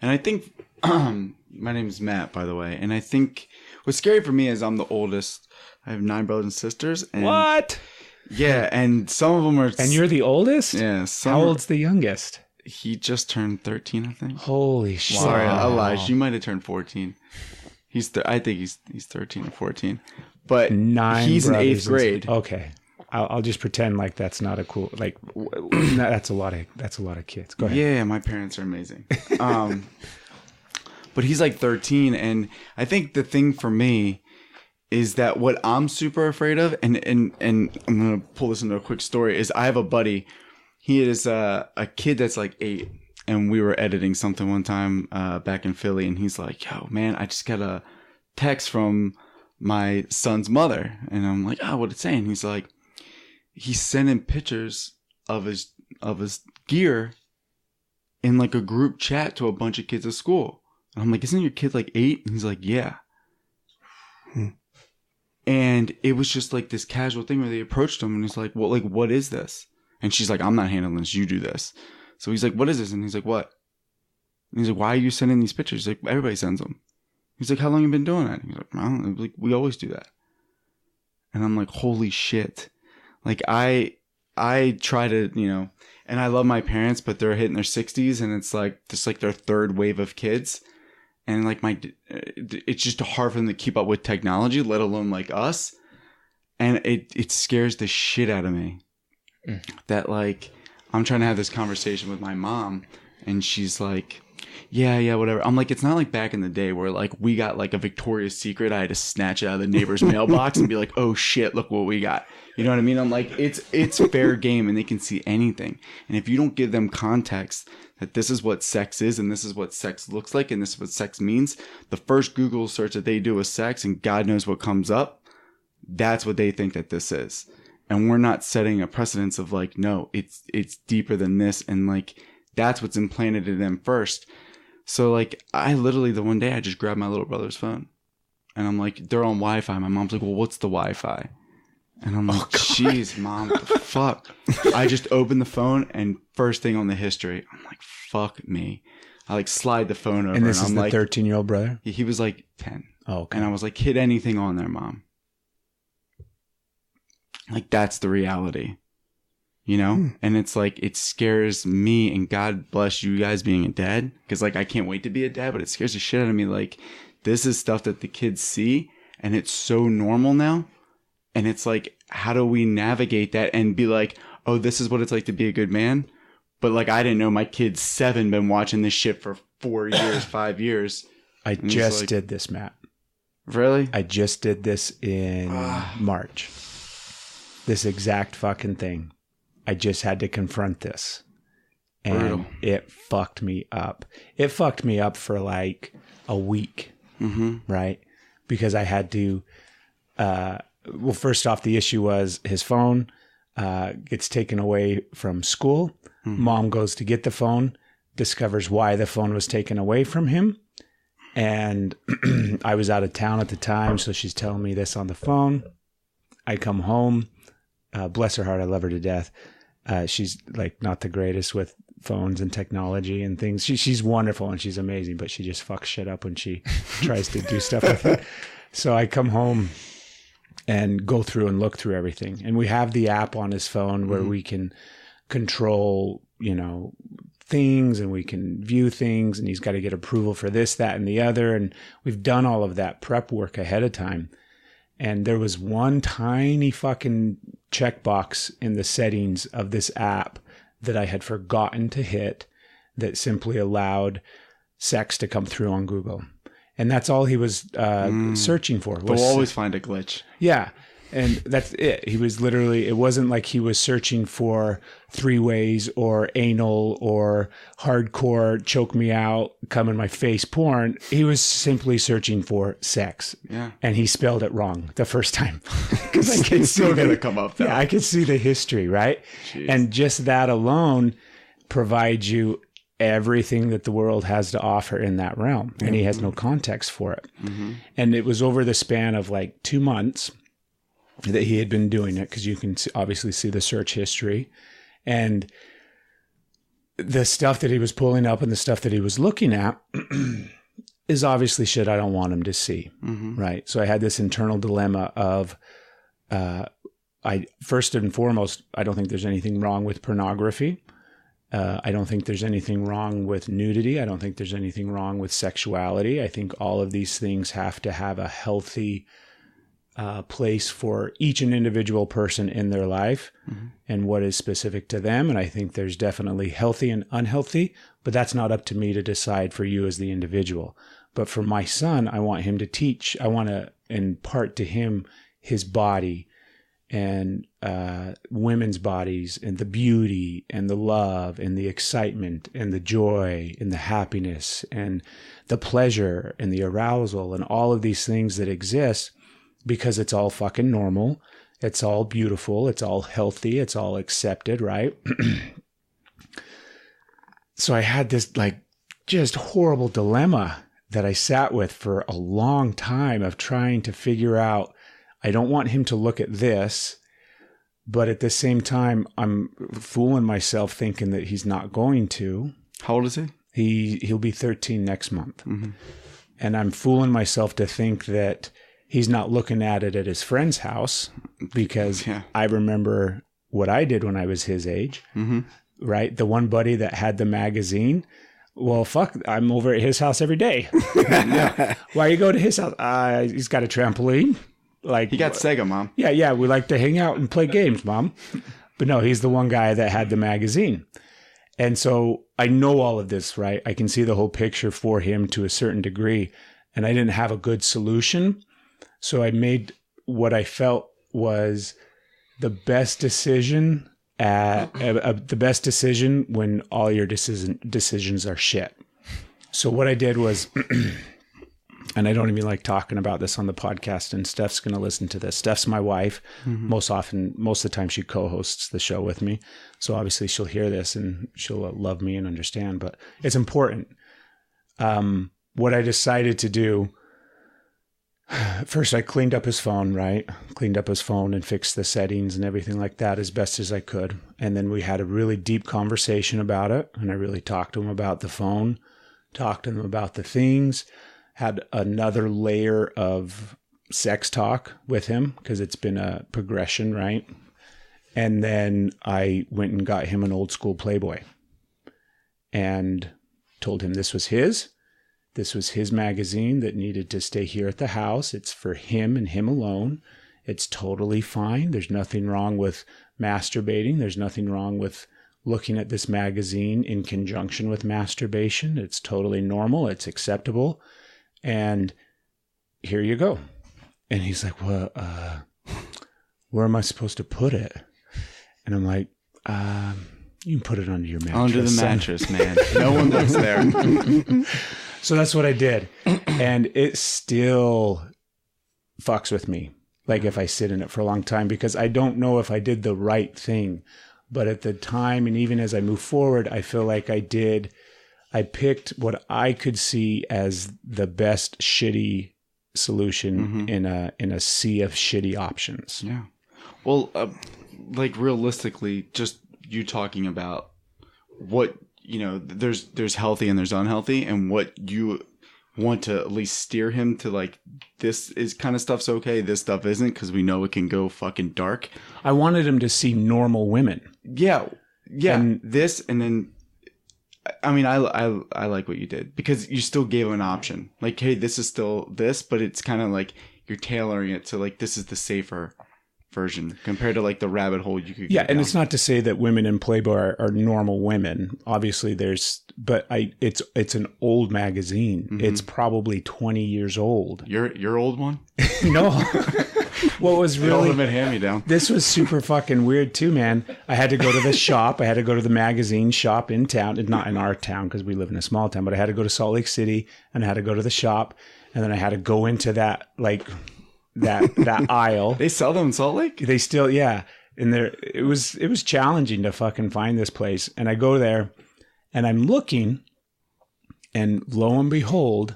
And I think, my name is Matt, by the way. And I think what's scary for me is I'm the oldest. I have 9 brothers and sisters. And what? Yeah. And some of them are. And you're the oldest? Yeah. How old's the youngest? He just turned 13, I think. Holy shit. Sorry, I lied. You might have turned 14. I think he's 13 or 14. But 9 he's in 8th grade. Okay. I'll just pretend like that's not a cool, like, that's a lot of kids. Go ahead. Yeah, my parents are amazing. But he's like 13, and I think the thing for me is that what I'm super afraid of, and I'm gonna pull this into a quick story, is I have a buddy. He is a kid that's like 8, and we were editing something one time back in Philly, and he's like, "Yo, man, I just got a text from my son's mother," and I'm like, "Oh, what'd it say?" And he's like, he's sending pictures of his gear in like a group chat to a bunch of kids at school. And I'm like, isn't your kid like 8? And he's like, yeah. And it was just like this casual thing where they approached him and he's like, well, like, what is this? And she's like, I'm not handling this. You do this. So he's like, what is this? And he's like, what? And he's like, why are you sending these pictures? He's like, everybody sends them. He's like, how long have you been doing that? And he's like, I don't know. Like, we always do that. And I'm like, holy shit. Like, I try to, you know, and I love my parents, but they're hitting their 60s and it's like, just like their 3rd wave of kids. And like it's just hard for them to keep up with technology, let alone like us. And it scares the shit out of me that like, I'm trying to have this conversation with my mom and she's like, yeah, whatever. I'm like, it's not like back in the day where like we got like a Victoria's Secret. I had to snatch it out of the neighbor's mailbox and be like, oh shit, look what we got. You know what I mean? I'm like, it's fair game and they can see anything. And if you don't give them context that this is what sex is and this is what sex looks like and this is what sex means, the first Google search that they do is sex and God knows what comes up, that's what they think that this is. And we're not setting a precedence of like, no, it's deeper than this. And like, that's what's implanted in them first. So like, I literally, the one day I just grabbed my little brother's phone and I'm like, they're on Wi-Fi. My mom's like, well, what's the Wi-Fi? And I'm like, jeez, Mom, what the fuck? I just opened the phone and first thing on the history, I'm like, fuck me. I like slide the phone over. And this and is I'm the like, 13-year-old brother? He was like 10. Oh, okay. And I was like, hit anything on there, Mom. Like, that's the reality, you know? And it's like, it scares me, and God bless you guys being a dad. Cause like, I can't wait to be a dad, but it scares the shit out of me. Like, this is stuff that the kids see and it's so normal now. And it's like, how do we navigate that and be like, oh, this is what it's like to be a good man? But like, I didn't know my kid's 7 been watching this shit for 4 years, 5 years. I just did this, Matt. Really? I just did this in March. This exact fucking thing. I just had to confront this. And Brutal. It fucked me up. It fucked me up for like a week, right? Because I had to... well, first off, the issue was his phone gets taken away from school. Mom goes to get the phone, discovers why the phone was taken away from him. And I was out of town at the time, so she's telling me this on the phone. I come home. Bless her heart, I love her to death. She's like not the greatest with phones and technology and things. She's wonderful and she's amazing, but she just fucks shit up when she tries to do stuff with it. So I come home and go through and look through everything. And we have the app on his phone where we can control, you know, things and we can view things, and he's got to get approval for this, that, and the other. And we've done all of that prep work ahead of time. And there was one tiny fucking checkbox in the settings of this app that I had forgotten to hit that simply allowed sex to come through on Google. And that's all he was searching for. But we'll always find a glitch. Yeah. And that's it. He was literally, it wasn't like he was searching for 3-ways or anal or hardcore choke me out, come in my face porn. He was simply searching for sex. Yeah. And he spelled it wrong the first time. Because I could It's still going to come up though. Yeah, I could see the history, right? Jeez. And just that alone provides you everything that the world has to offer in that realm. And he has no context for it. And it was over the span of like 2 months that he had been doing it, because you can obviously see the search history and the stuff that he was pulling up and the stuff that he was looking at is obviously shit I don't want him to see. Right. So I had this internal dilemma of, I first and foremost, I don't think there's anything wrong with pornography. I don't think there's anything wrong with nudity. I don't think there's anything wrong with sexuality. I think all of these things have to have a healthy place for each and individual person in their life and what is specific to them. And I think there's definitely healthy and unhealthy, but that's not up to me to decide for you as the individual. But for my son, I want him to teach. I want to impart to him his body and women's bodies and the beauty and the love and the excitement and the joy and the happiness and the pleasure and the arousal and all of these things that exist, because it's all fucking normal. It's all beautiful. It's all healthy. It's all accepted, right? So I had this like just horrible dilemma that I sat with for a long time of trying to figure out, I don't want him to look at this, but at the same time, I'm fooling myself thinking that he's not going to. How old is he? He'll be 13 next month. And I'm fooling myself to think that he's not looking at it at his friend's house, because I remember what I did when I was his age, right? The one buddy that had the magazine. Well, fuck, I'm over at his house every day. Why you go to his house? He's got a trampoline. Like he got Sega, Mom. Yeah. We like to hang out and play games, Mom. But no, he's the one guy that had the magazine. And so I know all of this, right? I can see the whole picture for him to a certain degree, and I didn't have a good solution. So I made what I felt was the best decision when all your decisions are shit. So what I did was, and I don't even like talking about this on the podcast, and Steph's going to listen to this. Steph's my wife. Most of the time she co-hosts the show with me. So obviously she'll hear this and she'll love me and understand, but it's important. What I decided to do, first I cleaned up his phone, right? Cleaned up his phone and fixed the settings and everything like that as best as I could. And then we had a really deep conversation about it. And I really talked to him about the phone, talked to him about the things, had another layer of sex talk with him because it's been a progression, right? And then I went and got him an old school Playboy and told him this was his. This was his magazine that needed to stay here at the house. It's for him and him alone. It's totally fine. There's nothing wrong with masturbating. There's nothing wrong with looking at this magazine in conjunction with masturbation. It's totally normal. It's acceptable. And here you go. And he's like, well, where am I supposed to put it? And I'm like, you can put it under your mattress. Under the mattress, man. No one looks there. So that's what I did. And it still fucks with me. Like if I sit in it for a long time, because I don't know if I did the right thing. But at the time, and even as I move forward, I feel like I picked what I could see as the best shitty solution in a sea of shitty options. Yeah. Well, like realistically, just you talking about what, there's healthy and there's unhealthy, and what you want to at least steer him to, like, this is kind of stuff's okay, this stuff isn't, because we know it can go fucking dark. I wanted him to see normal women. Yeah. And this, and then, I mean, I like what you did, because you still gave him an option. Like, hey, this is still this, but it's kind of like you're tailoring it to, like, this is the safer version compared to, like, the rabbit hole you could go and down. it's not to say that women in Playboy are normal women. Obviously it's an old magazine. It's probably 20 years old. Your old one? No. What was really ultimate hand-me-down. This was super fucking weird too, man. I had to go to the shop. I had to go to the magazine shop in town. Not in our town because we live in a small town, but I had to go to Salt Lake City and I had to go to the shop, and then I had to go into that, like, that aisle. They sell them in Salt Lake? They still, yeah. And it was challenging to fucking find this place. And I go there and I'm looking, and lo and behold,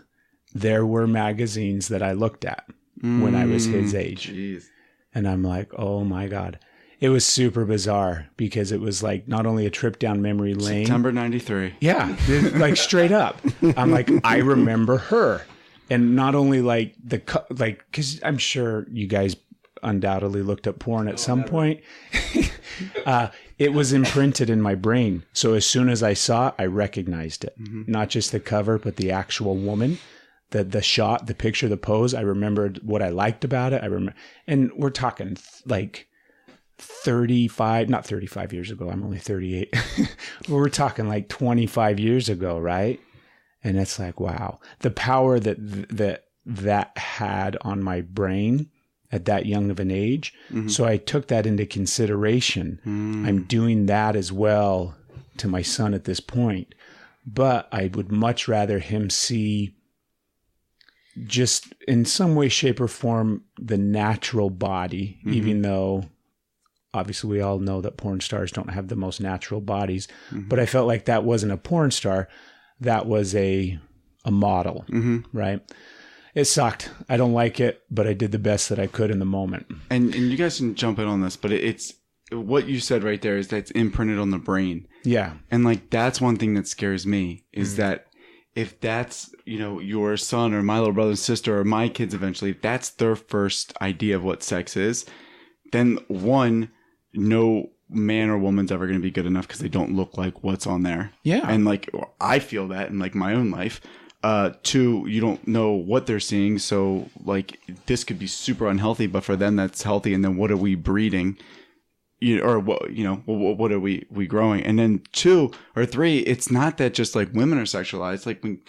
there were magazines that I looked at when I was his age. Jeez. And I'm like, oh my God. It was super bizarre because it was like not only a trip down memory lane. September 93. Yeah. Like straight up. I'm like, I remember her. And not only like because I'm sure you guys undoubtedly looked up porn at some point. It was imprinted in my brain. So as soon as I saw it, I recognized it. Not just the cover, but the actual woman, the shot, the picture, the pose. I remembered what I liked about it. And we're talking like 35, not 35 years ago. I'm only 38. We're talking like 25 years ago, right? And it's like, wow, the power that had on my brain at that young of an age. So I took that into consideration. I'm doing that as well to my son at this point. But I would much rather him see just in some way, shape, or form the natural body, even though obviously we all know that porn stars don't have the most natural bodies. But I felt like that wasn't a porn star. That was a model, right? It sucked. I don't like it, but I did the best that I could in the moment. And you guys can jump in on this, but it's what you said right there is that's imprinted on the brain. Yeah. And like, that's one thing that scares me is that if that's, your son or my little brother and sister or my kids eventually, if that's their first idea of what sex is, then one, no man or woman's ever going to be good enough because they don't look like what's on there. Yeah. And like, I feel that in like my own life. Two, you don't know what they're seeing. So like, this could be super unhealthy, but for them that's healthy. And then what are we breeding? what are we growing? And then 2 or 3, it's not that just like women are sexualized. Like when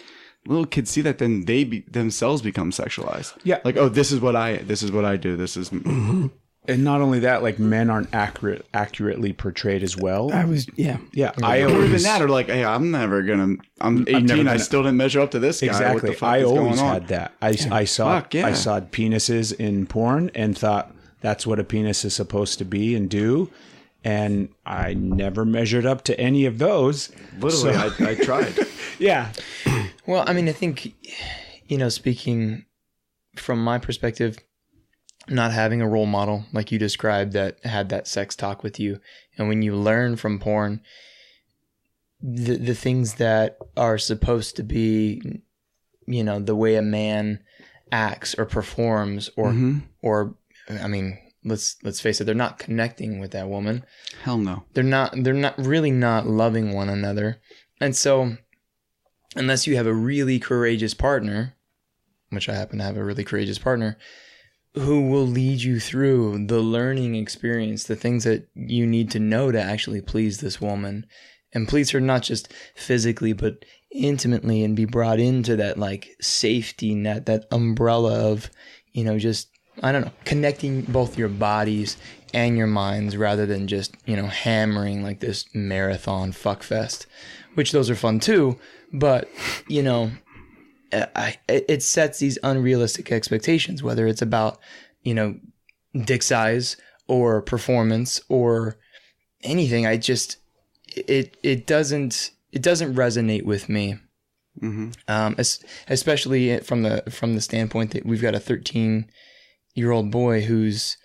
little kids see that, then they themselves become sexualized. Yeah. Like, oh, this is what I do. This is. And not only that, like men aren't accurately portrayed as well. I or even that, or like, hey, I'm 18. I still didn't measure up to this guy. Exactly. What the fuck I is going always on? had that. I saw penises in porn and thought that's what a penis is supposed to be and do. And I never measured up to any of those. Literally, I tried. Yeah. Well, I mean, I think, speaking from my perspective, not having a role model like you described that had that sex talk with you, and when you learn from porn, the things that are supposed to be, the way a man acts or performs, or I mean, let's face it, they're not connecting with that woman. Hell no. They're not really not loving one another. And so unless you have a really courageous partner, which I happen to have a really courageous partner, who will lead you through the learning experience, the things that you need to know to actually please this woman, and please her not just physically, but intimately, and be brought into that like safety net, that umbrella of, just, I don't know, connecting both your bodies and your minds rather than just, hammering like this marathon fuckfest, which those are fun too. But, it sets these unrealistic expectations, whether it's about, dick size or performance or anything. It doesn't resonate with me. Mm-hmm. Especially from the standpoint that we've got a 13-year-old boy who's,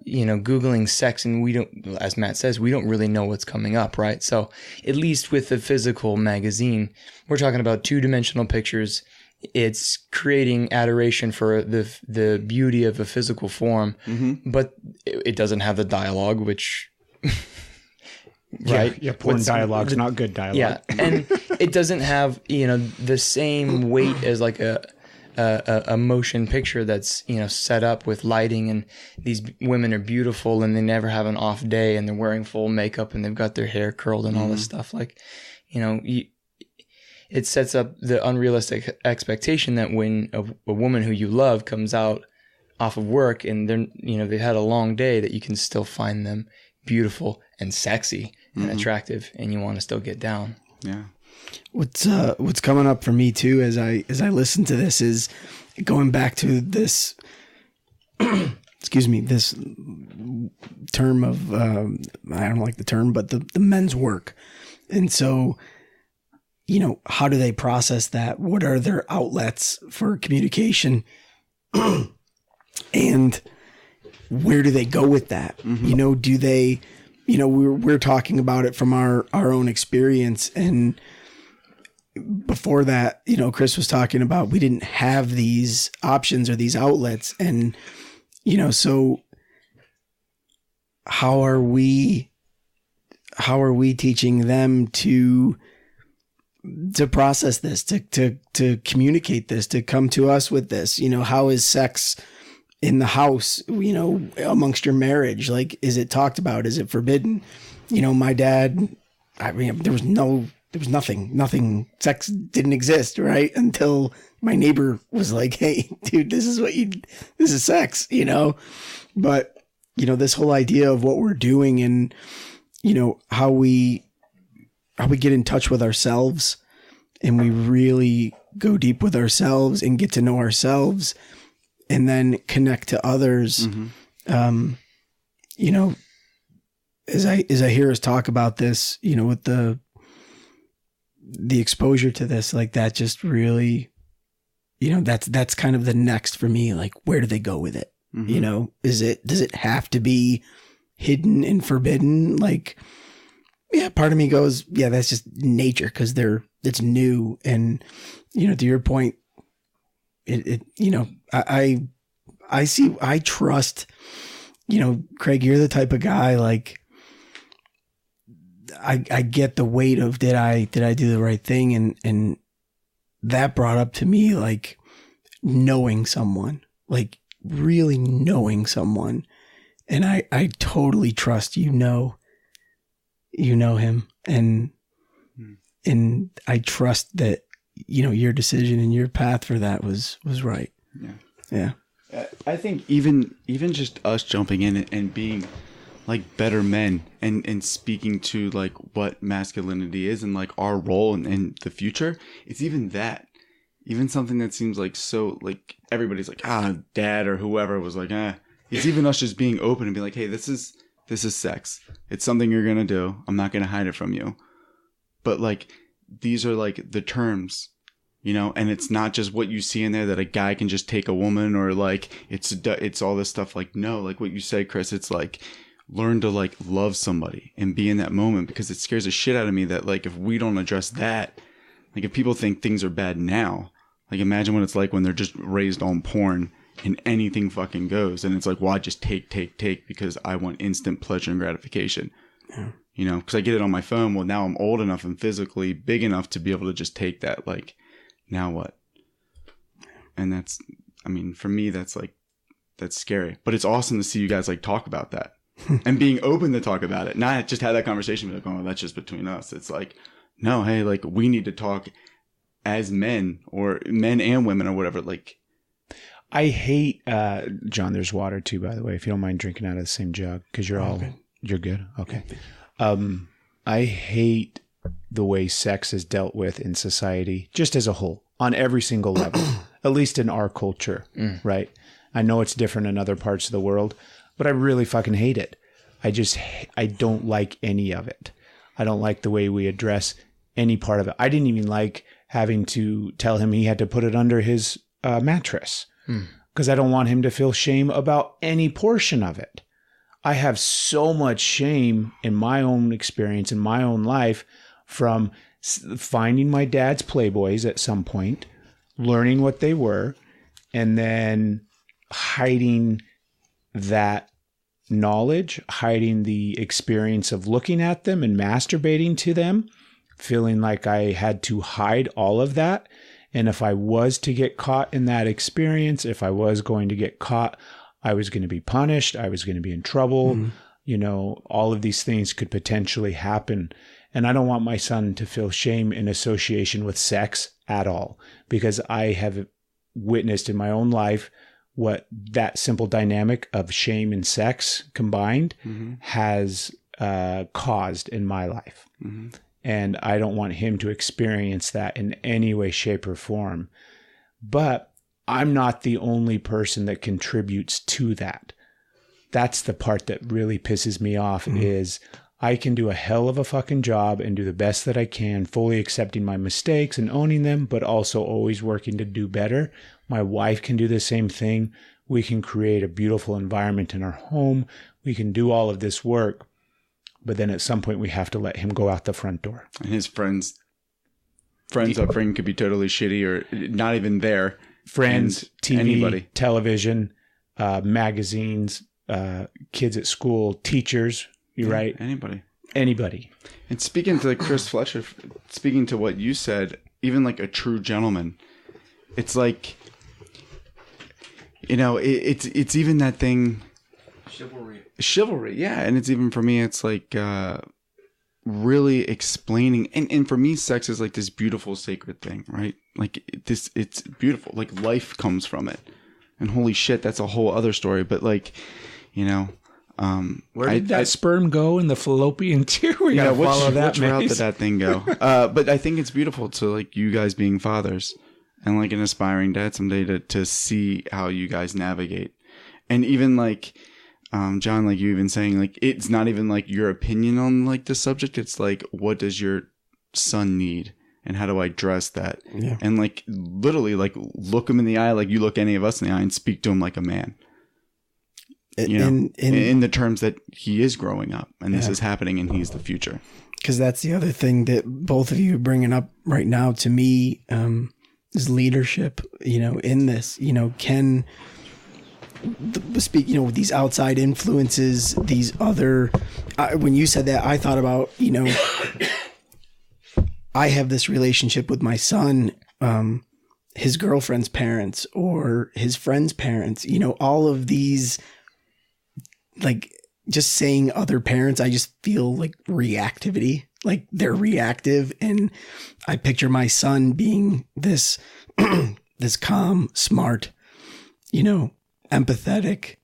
Googling sex, and we don't, as Matt says, we don't really know what's coming up, right? So at least with the physical magazine, we're talking about 2-dimensional pictures. It's creating adoration for the beauty of a physical form, but it doesn't have the dialogue, which, right? Yeah, porn dialogue's not good dialogue. Yeah, and it doesn't have, the same weight as like a motion picture that's, set up with lighting, and these women are beautiful and they never have an off day, and they're wearing full makeup and they've got their hair curled and all this stuff. Like, it sets up the unrealistic expectation that when a woman who you love comes out off of work and they're, they've had a long day, that you can still find them beautiful and sexy and attractive, and you want to still get down. Yeah. What's coming up for me too as I listen to this is going back to this this term of I don't like the term, but the men's work. And so, how do they process that? What are their outlets for communication? And where do they go with that? Do they, we're talking about it from our own experience, and before that, Chris was talking about we didn't have these options or these outlets. And, so how are we teaching them to process this, to communicate this, to come to us with this? How is sex in the house, amongst your marriage? Like, is it talked about? Is it forbidden? My dad, there was nothing. Sex didn't exist, right? Until my neighbor was like, hey, dude, this is sex, But, this whole idea of what we're doing and, how we get in touch with ourselves, and we really go deep with ourselves and get to know ourselves, and then connect to others. As I hear us talk about this, with the exposure to this, like that just really, that's kind of the next for me. Like, where do they go with it? Does it have to be hidden and forbidden? Like, yeah, part of me goes, yeah, that's just nature, because it's new. And, to your point, I trust, Craig, you're the type of guy, like, I get the weight of, did I do the right thing? And that brought up to me, like, knowing someone, like really knowing someone, And I totally trust, you know him, and I trust that, you know, your decision and your path for that was right. Yeah. I think even just us jumping in and being like better men and speaking to like what masculinity is and like our role in the future, it's even that. Even something that seems like so like everybody's like, dad or whoever was like, it's even us just being open and being like, hey, this is sex. It's something you're gonna do. I'm not gonna hide it from you. But like these are like the terms, you know, and it's not just what you see in there that a guy can just take a woman or like it's all this stuff. Like, no, like what you said, Chris, it's like learn to like love somebody and be in that moment, because it scares the shit out of me that like if we don't address that, like if people think things are bad now, like imagine what it's like when they're just raised on porn and anything fucking goes. And it's like, well, I just take because I want instant pleasure and gratification. Yeah. You know, because I get it on my phone. Well, now I'm old enough and physically big enough to be able to just take that. Like, now what? And that's, I mean, for me, that's scary. But it's awesome to see you guys like talk about that and being open to talk about it. Not just have that conversation like, oh, that's just between us. It's like, no, hey, like we need to talk as men or men and women or whatever. Like, I hate, John, there's water too, by the way, if you don't mind drinking out of the same jug, because you're good. Okay. I hate the way sex is dealt with in society, just as a whole, on every single level, at least in our culture, right? I know it's different in other parts of the world, but I really fucking hate it. I don't like any of it. I don't like the way we address any part of it. I didn't even like having to tell him he had to put it under his mattress, because I don't want him to feel shame about any portion of it. I have so much shame in my own experience, in my own life, from finding my dad's Playboys at some point, learning what they were, and then hiding that knowledge, hiding the experience of looking at them and masturbating to them, feeling like I had to hide all of that. And if I was to get caught in that experience, if I was going to get caught, I was going to be punished. I was going to be in trouble. You know, all of these things could potentially happen. And I don't want my son to feel shame in association with sex at all, because I have witnessed in my own life what that simple dynamic of shame and sex combined has caused in my life. And I don't want him to experience that in any way, shape, or form. But I'm not the only person that contributes to that. That's the part that really pisses me off, is I can do a hell of a fucking job and do the best that I can, fully accepting my mistakes and owning them, but also always working to do better. My wife can do the same thing. We can create a beautiful environment in our home. We can do all of this work. But then at some point we have to let him go out the front door. And his friends upbringing could be totally shitty or not even there. Friends, TV, anybody. Television, magazines, kids at school, teachers. You're right. Anybody. And speaking to Chris Fletcher, speaking to what you said, even like a true gentleman, it's like, you know, it's even that thing. Chivalry, yeah. And it's even for me, it's like really explaining. And for me, sex is like this beautiful, sacred thing, right? Like it's beautiful. Like life comes from it. And holy shit, that's a whole other story. But like, you know, where did that sperm go in the fallopian tube? We gotta follow that. Which route did that thing go? But I think it's beautiful to like you guys being fathers and like an aspiring dad someday to see how you guys navigate. And even like, John, like you even saying, like, it's not even like your opinion on like the subject. It's like, what does your son need? And how do I address that? Yeah. And like literally like look him in the eye like you look any of us in the eye and speak to him like a man. You know, in the terms that he is growing up and this is happening and he's the future. Because that's the other thing that both of you are bringing up right now to me, is leadership, you know, in this, you know, speak, you know, with these outside influences, these other, when you said that, I thought about, you know, I have this relationship with my son, his girlfriend's parents or his friend's parents, you know, all of these like just saying other parents, I just feel like reactivity, like they're reactive. And I picture my son being this, this calm, smart, empathetic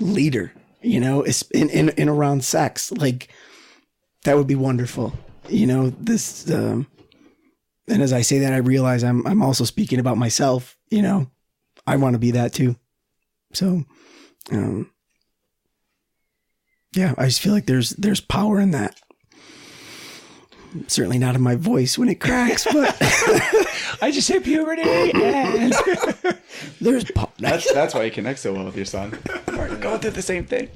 leader, in around sex. Like that would be wonderful. This, and as I say that, I realize I'm also speaking about myself. I want to be that too. So, yeah, I just feel like there's power in that. Certainly not in my voice when it cracks, but I just hit puberty. And there's that's why you connect so well with your son. we're going through the same thing.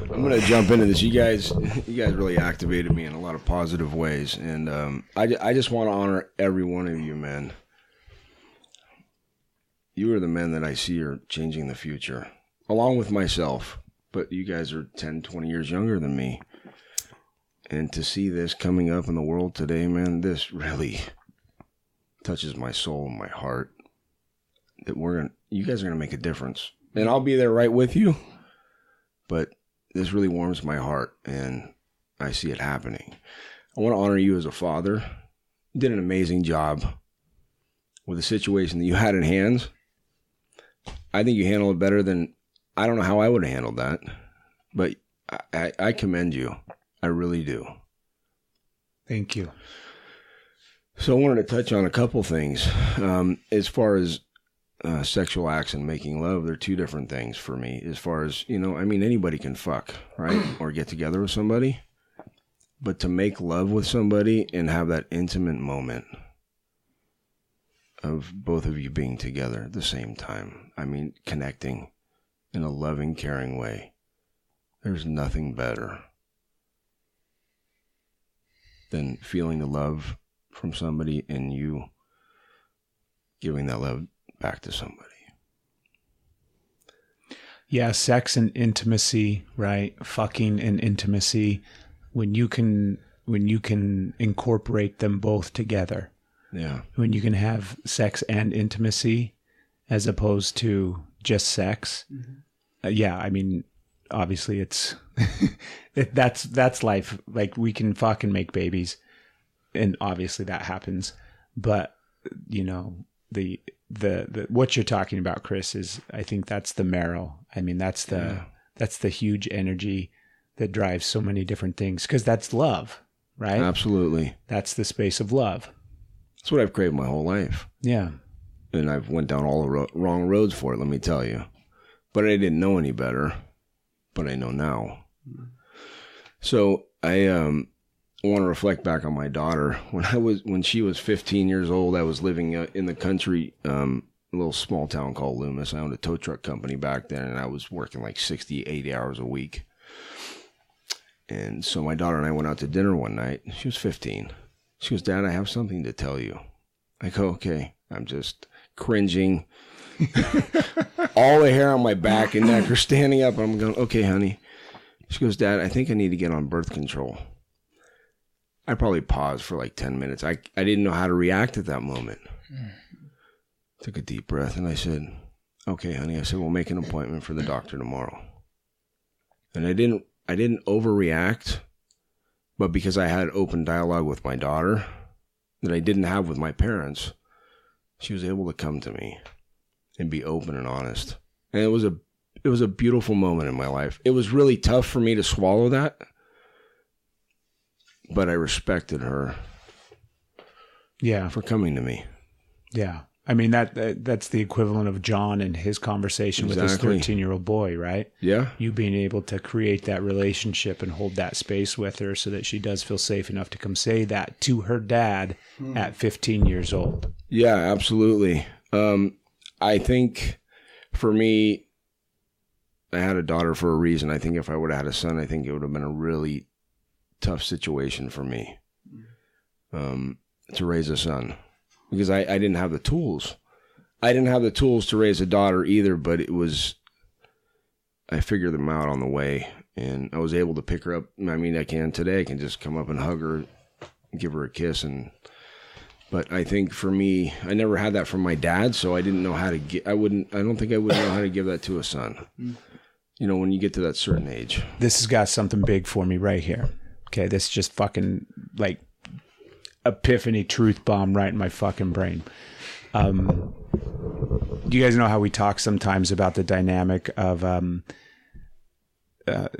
I'm gonna jump into this. You guys really activated me in a lot of positive ways, and I just want to honor every one of you men. You are the men that I see are changing the future, along with myself. But you guys are 10, 20 years younger than me. And to see this coming up in the world today, man, this really touches my soul and my heart. That you guys are gonna make a difference, and I'll be there right with you. But this really warms my heart, and I see it happening. I want to honor you as a father. You did an amazing job with the situation that you had in hand. I think you handled it better than, I don't know how I would have handled that, but I commend you. I really do. Thank you. So I wanted to touch on a couple things. As far as sexual acts and making love, they're two different things for me. As far as, anybody can fuck, right? Or get together with somebody. But to make love with somebody and have that intimate moment of both of you being together at the same time. Connecting in a loving, caring way. There's nothing better than feeling the love from somebody and you giving that love back to somebody. Yeah, sex and intimacy, right? Fucking and intimacy. When you can incorporate them both together. Yeah. When you can have sex and intimacy as opposed to just sex. Mm-hmm. Obviously it's that's life. Like we can fucking make babies, and obviously that happens. But the what you're talking about, Chris, is I think that's the marrow. That's the huge energy that drives so many different things, because that's love, right? Absolutely. That's the space of love. That's what I've craved my whole life. Yeah. And I've went down all the wrong roads for it, let me tell you. But I didn't know any better. But I know now. So I want to reflect back on my daughter. When she was 15 years old, I was living in the country, a little small town called Loomis. I owned a tow truck company back then, and I was working like 60, 80 hours a week. And so my daughter and I went out to dinner one night. She was 15. She goes, "Dad, I have something to tell you." I go, "Okay." I'm just cringing. All the hair on my back and neck are standing up. I'm going, "Okay, honey." She goes, "Dad, I think I need to get on birth control." I probably paused for like 10 minutes. I didn't know how to react at that moment. Took a deep breath and I said, "Okay, honey." I said, "We'll make an appointment for the doctor tomorrow." And I didn't overreact, but because I had open dialogue with my daughter that I didn't have with my parents, she was able to come to me and be open and honest. And it was a beautiful moment in my life. It was really tough for me to swallow that, but I respected her. Yeah. For coming to me. Yeah. That's the equivalent of John and his conversation with his 13-year-old boy, right? Yeah. You being able to create that relationship and hold that space with her so that she does feel safe enough to come say that to her dad at 15 years old. Yeah, absolutely. I think for me, I had a daughter for a reason. I think if I would have had a son, I think it would have been a really tough situation for me to raise a son, because I didn't have the tools. I didn't have the tools to raise a daughter either, but I figured them out on the way, and I was able to pick her up. I can today. I can just come up and hug her, give her a kiss, but I think for me, I never had that from my dad, so I didn't know how to I don't think I would know how to give that to a son. when you get to that certain age. This has got something big for me right here. Okay, this just fucking like epiphany truth bomb right in my fucking brain. Do you guys know how we talk sometimes about the dynamic of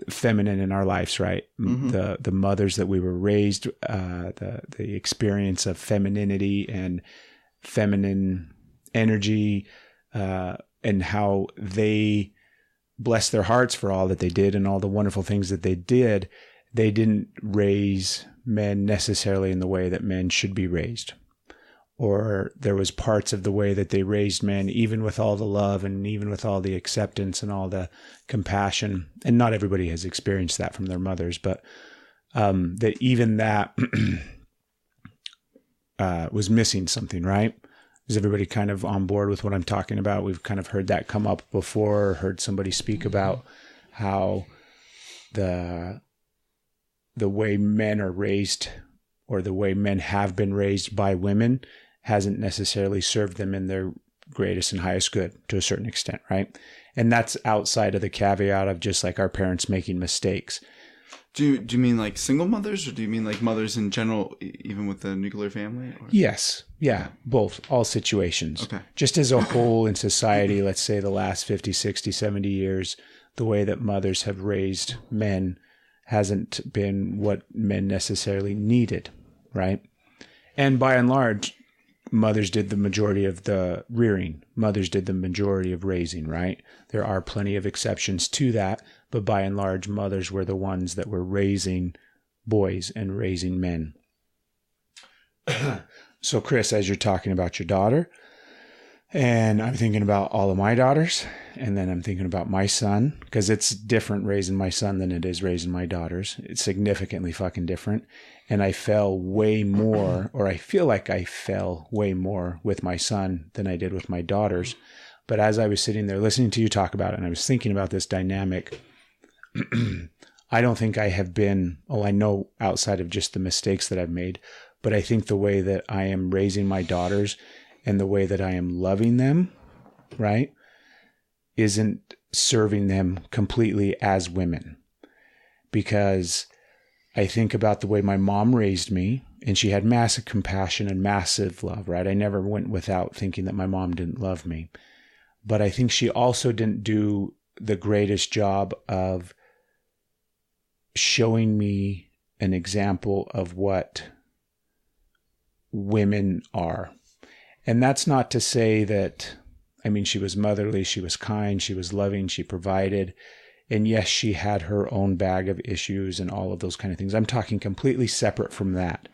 feminine in our lives, right? Mm-hmm. The mothers that we were raised, the experience of femininity and feminine energy, and how they bless their hearts for all that they did and all the wonderful things that they did. They didn't raise men necessarily in the way that men should be raised. Or there was parts of the way that they raised men, even with all the love and even with all the acceptance and all the compassion. And not everybody has experienced that from their mothers, but that even that was missing something, right? Is everybody kind of on board with what I'm talking about? We've kind of heard that come up before, heard somebody speak about how the way men are raised, or the way men have been raised by women, hasn't necessarily served them in their greatest and highest good to a certain extent, right? And that's outside of the caveat of just like our parents making mistakes. Do you mean like single mothers, or do you mean like mothers in general, even with the nuclear family? Or? Yes. Yeah. Both. All situations. Okay. Just as a whole in society, let's say the last 50, 60, 70 years, the way that mothers have raised men hasn't been what men necessarily needed, right? And by and large, mothers did the majority of the rearing. Mothers did the majority of raising, right? There are plenty of exceptions to that, but by and large, mothers were the ones that were raising boys and raising men. So, Chris, as you're talking about your daughter, and I'm thinking about all of my daughters, and then I'm thinking about my son, because it's different raising my son than it is raising my daughters. It's significantly fucking different. And I fell way more, or I feel like I fell way more with my son than I did with my daughters. But as I was sitting there listening to you talk about it, and I was thinking about this dynamic, I don't think I have been, I know outside of just the mistakes that I've made, but I think the way that I am raising my daughters and the way that I am loving them, right, isn't serving them completely as women. Because I think about the way my mom raised me, and she had massive compassion and massive love, right? I never went without thinking that my mom didn't love me. But I think she also didn't do the greatest job of showing me an example of what women are. And that's not to say that, she was motherly, she was kind, she was loving, she provided. And yes, she had her own bag of issues and all of those kind of things. I'm talking completely separate from that.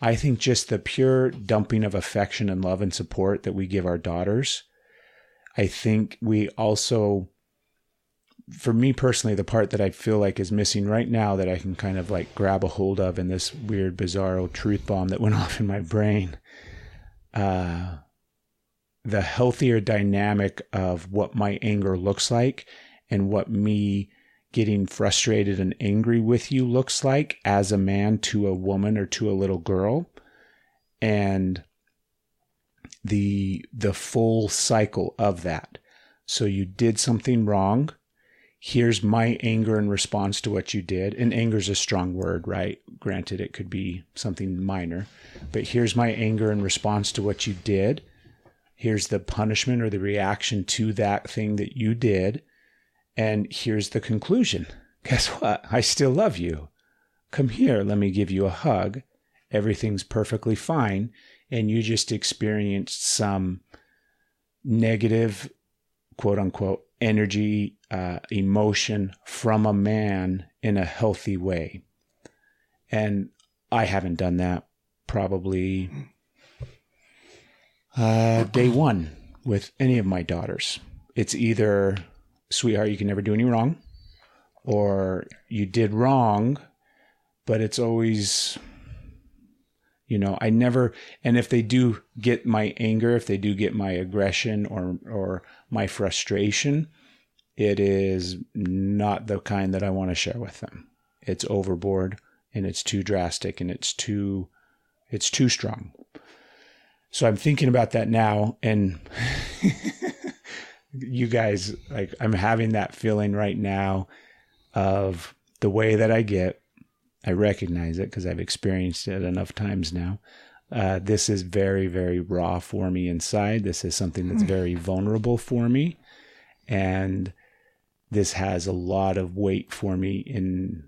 I think just the pure dumping of affection and love and support that we give our daughters, I think we also, for me personally, the part that I feel like is missing right now that I can kind of like grab a hold of in this weird, bizarro truth bomb that went off in my brain, the healthier dynamic of what my anger looks like and what me getting frustrated and angry with you looks like as a man to a woman or to a little girl, and the full cycle of that. So you did something wrong. Here's my anger in response to what you did. And anger is a strong word, right? Granted, it could be something minor, but here's my anger in response to what you did. Here's the punishment or the reaction to that thing that you did. And here's the conclusion. Guess what? I still love you. Come here. Let me give you a hug. Everything's perfectly fine. And you just experienced some negative, quote unquote, energy, emotion from a man in a healthy way. And I haven't done that probably day one with any of my daughters. It's either, sweetheart, you can never do any wrong, or you did wrong, but it's always, I never, and if they do get my anger, if they do get my aggression or my frustration, it is not the kind that I want to share with them. It's overboard and it's too drastic and it's too strong. So I'm thinking about that now, and you guys, like, I'm having that feeling right now of the way that I get. I recognize it because I've experienced it enough times now. This is very, very raw for me inside. This is something that's very vulnerable for me. And this has a lot of weight for me in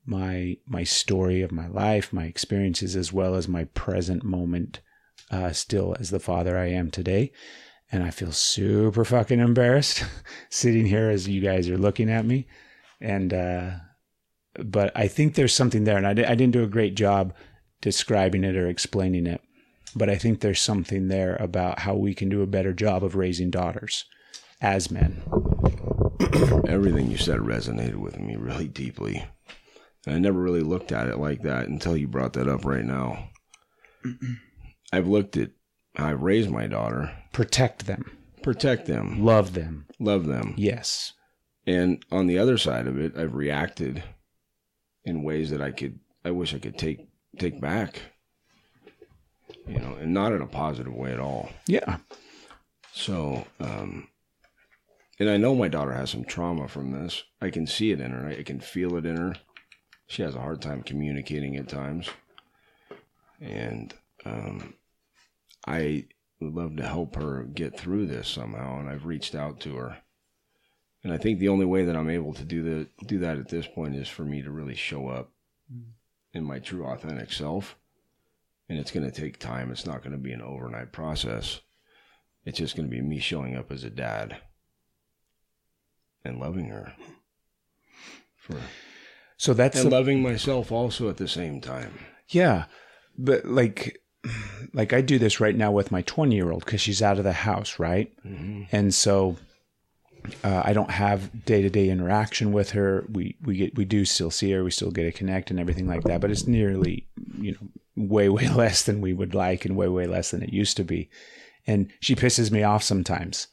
my story of my life, my experiences, as well as my present moment, still as the father I am today. And I feel super fucking embarrassed sitting here as you guys are looking at me. And, but I think there's something there, and I didn't do a great job describing it or explaining it, but I think there's something there about how we can do a better job of raising daughters as men. Everything you said resonated with me really deeply. And I never really looked at it like that until you brought that up right now. I've looked at how I've raised my daughter. Protect them. Protect them. Love them. Love them. Yes. And on the other side of it, I've reacted in ways that I wish I could take back. You know, and not in a positive way at all. Yeah. So, and I know my daughter has some trauma from this. I can see it in her. I can feel it in her. She has a hard time communicating at times. And I would love to help her get through this somehow. And I've reached out to her. And I think the only way that I'm able to do that at this point is for me to really show up in my true authentic self. And it's going to take time. It's not going to be an overnight process. It's just going to be me showing up as a dad and loving her. And loving myself also at the same time. Yeah. But like I do this right now with my 20-year-old because she's out of the house, right? Mm-hmm. And so I don't have day-to-day interaction with her. We do still see her. We still get to connect and everything like that. But it's nearly, way, way less than we would like and way, way less than it used to be. And she pisses me off sometimes.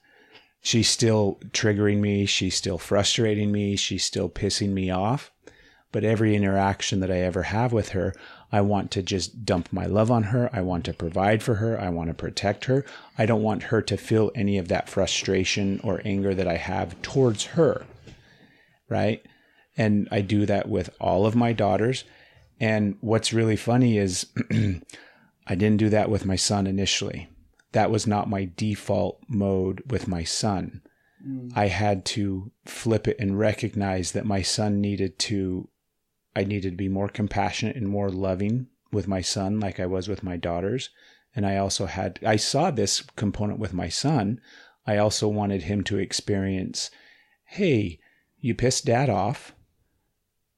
She's still triggering me. She's still frustrating me. She's still pissing me off. But every interaction that I ever have with her, I want to just dump my love on her. I want to provide for her. I want to protect her. I don't want her to feel any of that frustration or anger that I have towards her, right? And I do that with all of my daughters. And what's really funny is I didn't do that with my son initially. That was not my default mode with my son. I had to flip it and recognize that my son I needed to be more compassionate and more loving with my son like I was with my daughters. And I saw this component with my son. I also wanted him to experience, hey, you pissed dad off.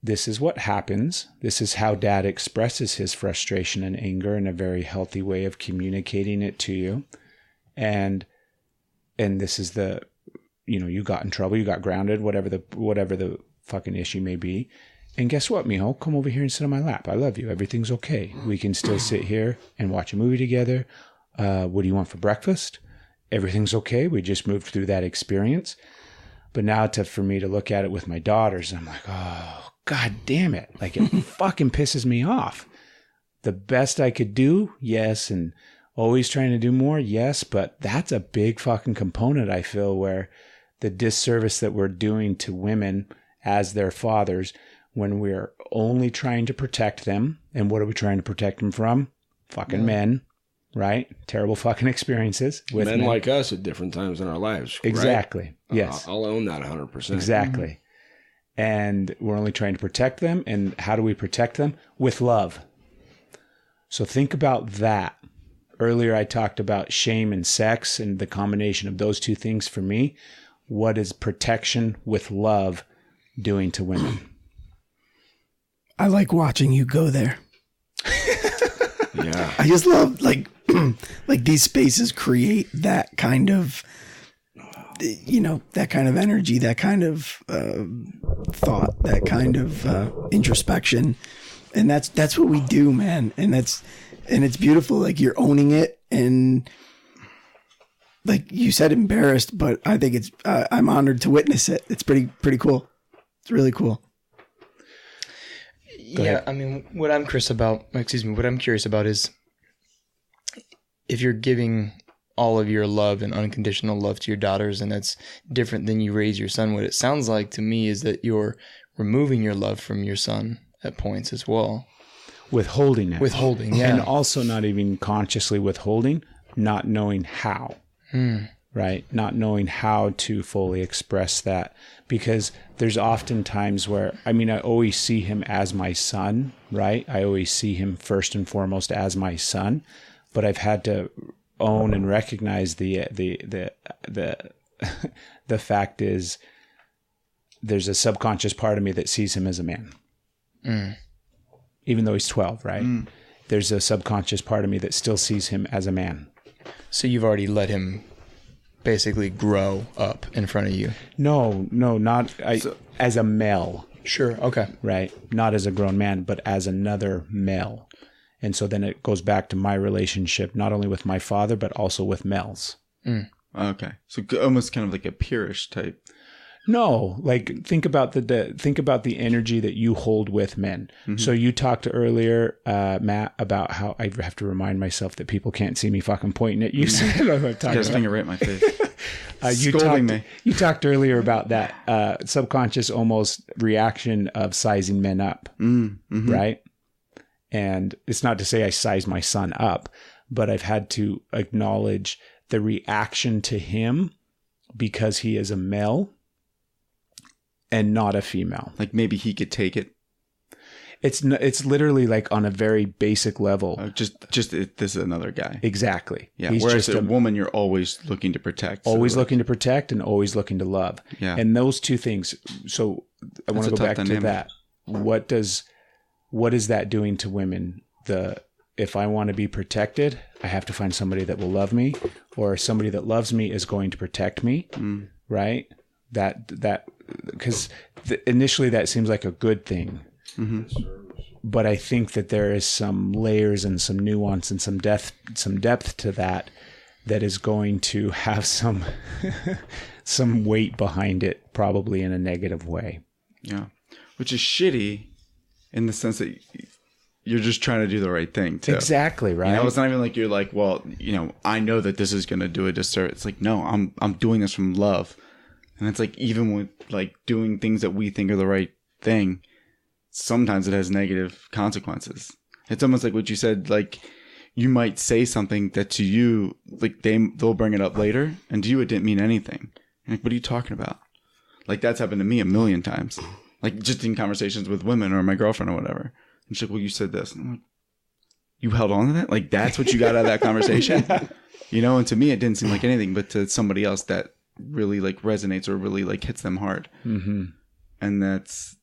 This is what happens. This is how dad expresses his frustration and anger in a very healthy way of communicating it to you. And this is you got in trouble, you got grounded, whatever the fucking issue may be. And guess what, mijo? Come over here and sit on my lap. I love you. Everything's okay. We can still sit here and watch a movie together. What do you want for breakfast? Everything's okay. We just moved through that experience. But now for me to look at it with my daughters, I'm like, oh, God damn it. Like, it fucking pisses me off. The best I could do, yes. And always trying to do more, yes. But that's a big fucking component, I feel, where the disservice that we're doing to women as their fathers when we're only trying to protect them. And what are we trying to protect them from? Fucking men, right? Terrible fucking experiences with men like us at different times in our lives. Exactly. Right? Yes. I'll own that 100%. Exactly. Mm-hmm. And we're only trying to protect them. And how do we protect them? With love. So think about that. Earlier, I talked about shame and sex and the combination of those two things for me. What is protection with love doing to women? I like watching you go there. Yeah. I just love like these spaces create that kind of, that kind of energy, that kind of thought, that kind of introspection. And that's what we do, man. And it's beautiful. Like, you're owning it. And like you said, embarrassed, but I think I'm honored to witness it. It's pretty cool. It's really cool. Yeah, I mean, what I'm curious about is if you're giving all of your love and unconditional love to your daughters, and that's different than you raise your son. What it sounds like to me is that you're removing your love from your son at points as well. Withholding it. Withholding, yeah. And also not even consciously withholding, not knowing how. Right? Not knowing how to fully express that, because there's often times where, I mean, I always see him as my son, right? I always see him first and foremost as my son, but I've had to own and recognize the fact is there's a subconscious part of me that sees him as a man. Even though he's 12, right? There's a subconscious part of me that still sees him as a man. So you've already let him basically grow up in front of you? No, not as a male. Sure, okay. Right? Not as a grown man, but as another male. And so then it goes back to my relationship, not only with my father, but also with males. Okay. So almost kind of like a peerish type. No, like think about the energy that you hold with men. So you talked earlier, Matt, about how I have to remind myself that people can't see me fucking pointing at you. So I don't know what I'm talking Just about. finger right in my face. You talked earlier about that subconscious almost reaction of sizing men up, right? And it's not to say I size my son up, but I've had to acknowledge the reaction to him because he is a male and not a female. Like maybe he could take it. It's literally like on a very basic level. This is another guy. Exactly. Yeah. He's Whereas just a woman, you're always looking to protect. Always looking to protect and always looking to love. Yeah. And those two things. So I want to go back to that. What is that doing to women? If I want to be protected, I have to find somebody that will love me, or somebody that loves me is going to protect me. Right. That because initially that seems like a good thing. But I think that there is some layers and some nuance and some depth to that is going to have some weight behind it, probably in a negative way. Yeah. Which is shitty in the sense that you're just trying to do the right thing too. Exactly, right? You know, it's not even like you're like, well, I know that this is going to do a disservice. It's like, no, I'm doing this from love. And it's like, even with like doing things that we think are the right thing, sometimes it has negative consequences. It's almost like what you said, like you might say something that to you, like they'll bring it up later, and to you it didn't mean anything. And like, what are you talking about? Like that's happened to me a million times. Like just in conversations with women or my girlfriend or whatever. And she's like, well, you said this. And I'm like, you held on to that? Like that's what you got out of that conversation? Yeah. And to me it didn't seem like anything, but to somebody else that really like resonates or really like hits them hard. And that's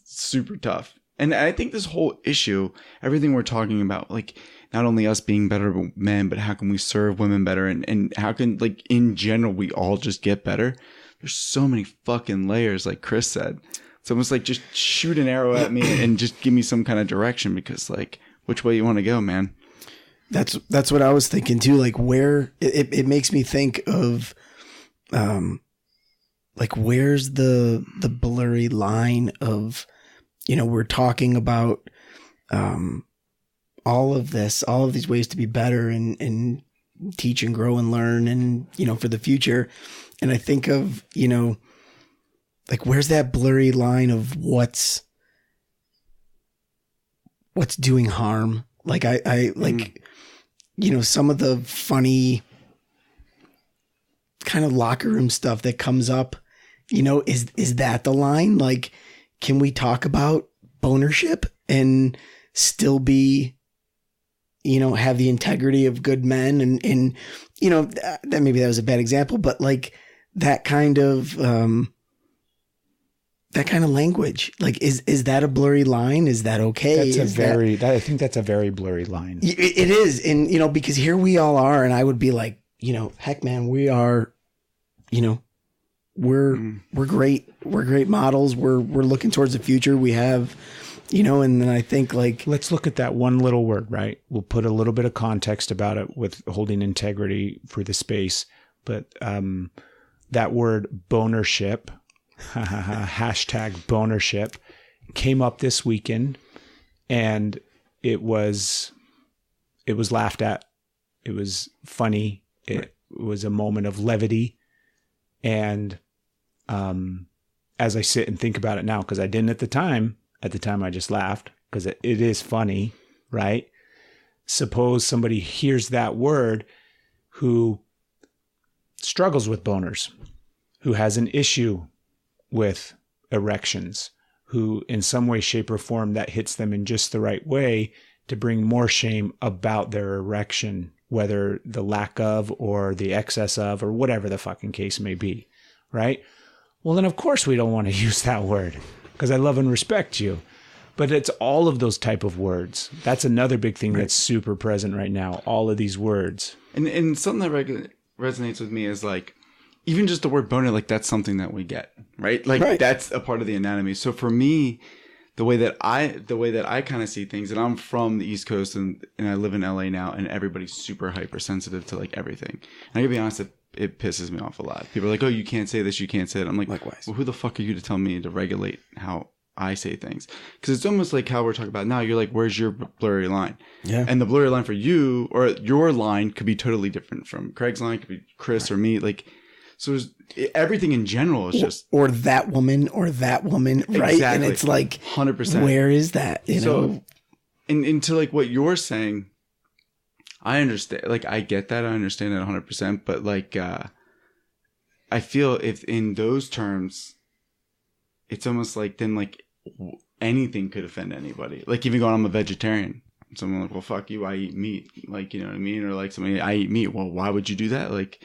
super tough. And I think this whole issue, everything we're talking about, like not only us being better men, but how can we serve women better, and how can, like, in general we all just get better. There's so many fucking layers, like Chris said. It's almost like just shoot an arrow at me and just give me some kind of direction, because like which way you want to go, man. That's what I was thinking too. Like where it makes me think of, like where's the blurry line of, we're talking about, all of these ways to be better and teach and grow and learn and, for the future. And I think of, like where's that blurry line of what's doing harm? Like I like, some of the funny kind of locker room stuff that comes up, is that the line? Like, can we talk about bonership and still be, have the integrity of good men and that maybe that was a bad example, but like that kind of language, like, is that a blurry line? Is that okay? I think that's a very blurry line. It is. And, because here we all are, and I would be like, heck man, we are, we're great. We're great models. We're looking towards the future. We have, and then I think like, let's look at that one little word, right? We'll put a little bit of context about it with holding integrity for the space. But, that word bonership, hashtag bonership, came up this weekend, and it was laughed at It was funny. It was a moment of levity. And as I sit and think about it now, because I didn't at the time I just laughed because it is funny, right? Suppose somebody hears that word who struggles with boners, who has an issue with erections, who in some way, shape, or form that hits them in just the right way to bring more shame about their erection, whether the lack of or the excess of or whatever the fucking case may be, right? Well, then of course we don't want to use that word because I love and respect you. But it's all of those type of words. That's another big thing that's super present right now, all of these words. And something that resonates with me is like, even just the word boner, like that's something that we get, right? Like that's a part of the anatomy. So for me, the way that I kind of see things, and I'm from the East Coast and I live in LA now, and everybody's super hypersensitive to like everything. And I gotta be honest, it pisses me off a lot. People are like, oh, you can't say this, you can't say that. I'm like, likewise. Well, who the fuck are you to tell me to regulate how I say things? Because it's almost like how we're talking about now. You're like, where's your blurry line? Yeah. And the blurry line for you or your line could be totally different from Craig's line, could be Chris or me. Like, so everything in general is just or that woman, right? Exactly. And it's like 100%. Where is that? You know, and to like what you're saying, I understand. Like I get that, I understand that 100%. But like, I feel if in those terms, it's almost like then like anything could offend anybody. Like even going, I'm a vegetarian. Someone like, well, fuck you, I eat meat. Like, you know what I mean? Or like somebody, I eat meat. Well, why would you do that? Like.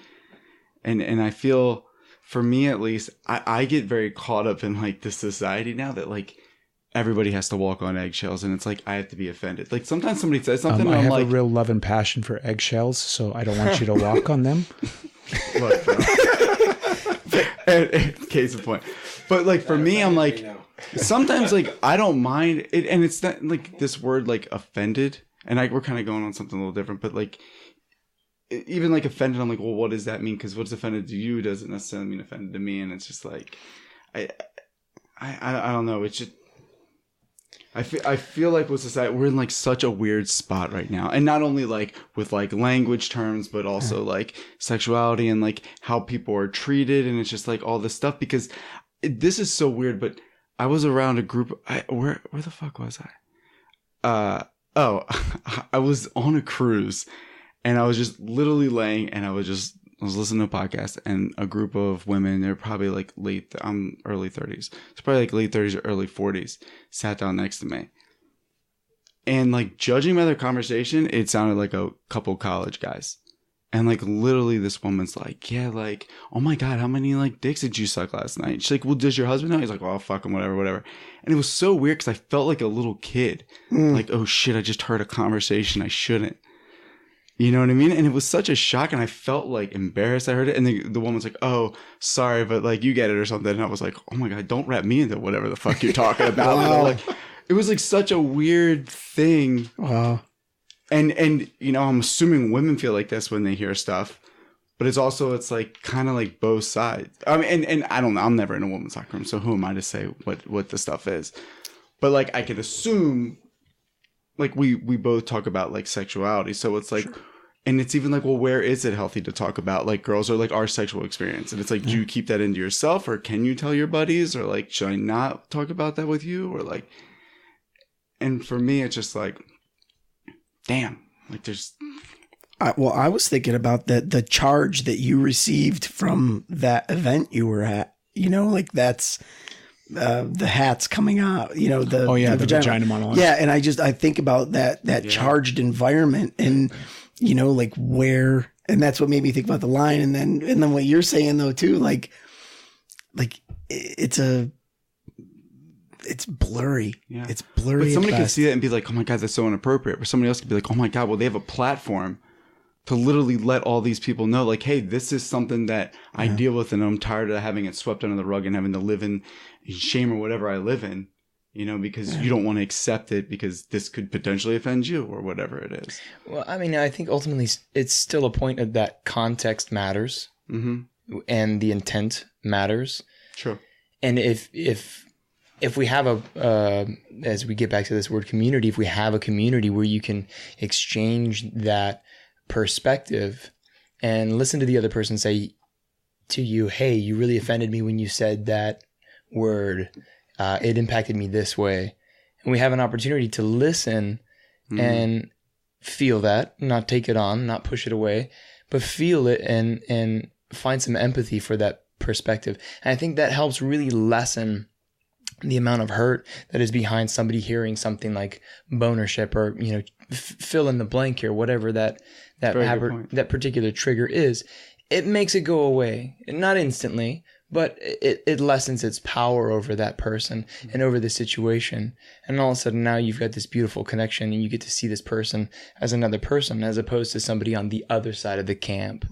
And I feel, for me at least, I get very caught up in like this society now that like everybody has to walk on eggshells, and it's like I have to be offended. Like sometimes somebody says something, and I I'm have like, a real love and passion for eggshells, so I don't want you to walk on them. Look, bro. Case in point. But like for me, I'm like, sometimes like I don't mind it, and it's not like this word like offended, and we're kind of going on something a little different, but like. Even like offended, I'm like, well, what does that mean? Because what's offended to you doesn't necessarily mean offended to me, and it's just like, I don't know. It's just, I feel like with society, we're in like such a weird spot right now, and not only like with like language terms, but also like sexuality and like how people are treated, and it's just like all this stuff. Because this is so weird. But I was around a group. Where the fuck was I? I was on a cruise. And I was just literally laying, and I was listening to a podcast, and a group of women, they're probably like I'm early 30s. It's probably like late 30s or early 40s, sat down next to me. And like judging by their conversation, it sounded like a couple college guys. And like literally this woman's like, yeah, like, oh my God, how many like dicks did you suck last night? She's like, well, does your husband know? He's like, well, fuck him, whatever. And it was so weird because I felt like a little kid. Like, oh shit, I just heard a conversation I shouldn't. You know what I mean? And it was such a shock, and I felt like embarrassed. I heard it, and the woman's like, "Oh, sorry, but like you get it or something." And I was like, "Oh my God, don't wrap me into whatever the fuck you're talking about." Wow. Like, it was like such a weird thing. Wow. And you know, I'm assuming women feel like this when they hear stuff, but it's like kind of like both sides. I mean, and I don't know. I'm never in a woman's locker room, so who am I to say what the stuff is? But like, I could assume. Like we both talk about like sexuality. So it's like, sure. And it's even like, well, where is it healthy to talk about like girls or like our sexual experience? And it's like, do you keep that into yourself, or can you tell your buddies, or like, should I not talk about that with you? Or like, and for me, it's just like, damn, like there's. Well, I was thinking about the charge that you received from that event you were at, you know, like that's, the hats coming out, you know, the vagina monologue. Yeah. And I think about that charged environment, and, you know, like where, and that's what made me think about the line. And then what you're saying though, too, like it's blurry. Yeah. It's blurry. But somebody could see that and be like, oh my God, that's so inappropriate. Or somebody else could be like, oh my God, well, they have a platform to literally let all these people know, like, hey, this is something that I deal with, and I'm tired of having it swept under the rug and having to live in shame or whatever I live in, you know, because you don't want to accept it because this could potentially offend you or whatever it is. Well, I mean, I think ultimately it's still a point of that context matters, and the intent matters. True. And if we have as we get back to this word community, if we have a community where you can exchange that perspective and listen to the other person say to you, hey, you really offended me when you said that word. It impacted me this way. And we have an opportunity to listen and feel that, not take it on, not push it away, but feel it and find some empathy for that perspective. And I think that helps really lessen the amount of hurt that is behind somebody hearing something like bonership or, fill in the blank here, whatever that particular trigger is. It makes it go away, not instantly, but it lessens its power over that person and over the situation. And all of a sudden now you've got this beautiful connection and you get to see this person as another person as opposed to somebody on the other side of the camp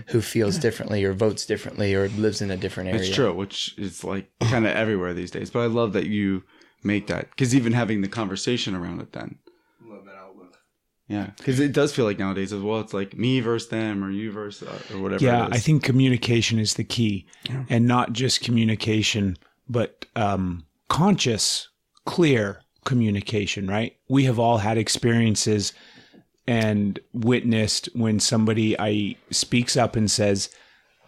who feels differently or votes differently or lives in a different area. It's true, which is like kind of everywhere these days. But I love that you make that, because even having the conversation around it then. Love that outlook. Yeah, because it does feel like nowadays as well. It's like me versus them or you versus or whatever. Yeah, it is. I think communication is the key, and not just communication, but conscious, clear communication. Right? We have all had experiences and witnessed when somebody speaks up and says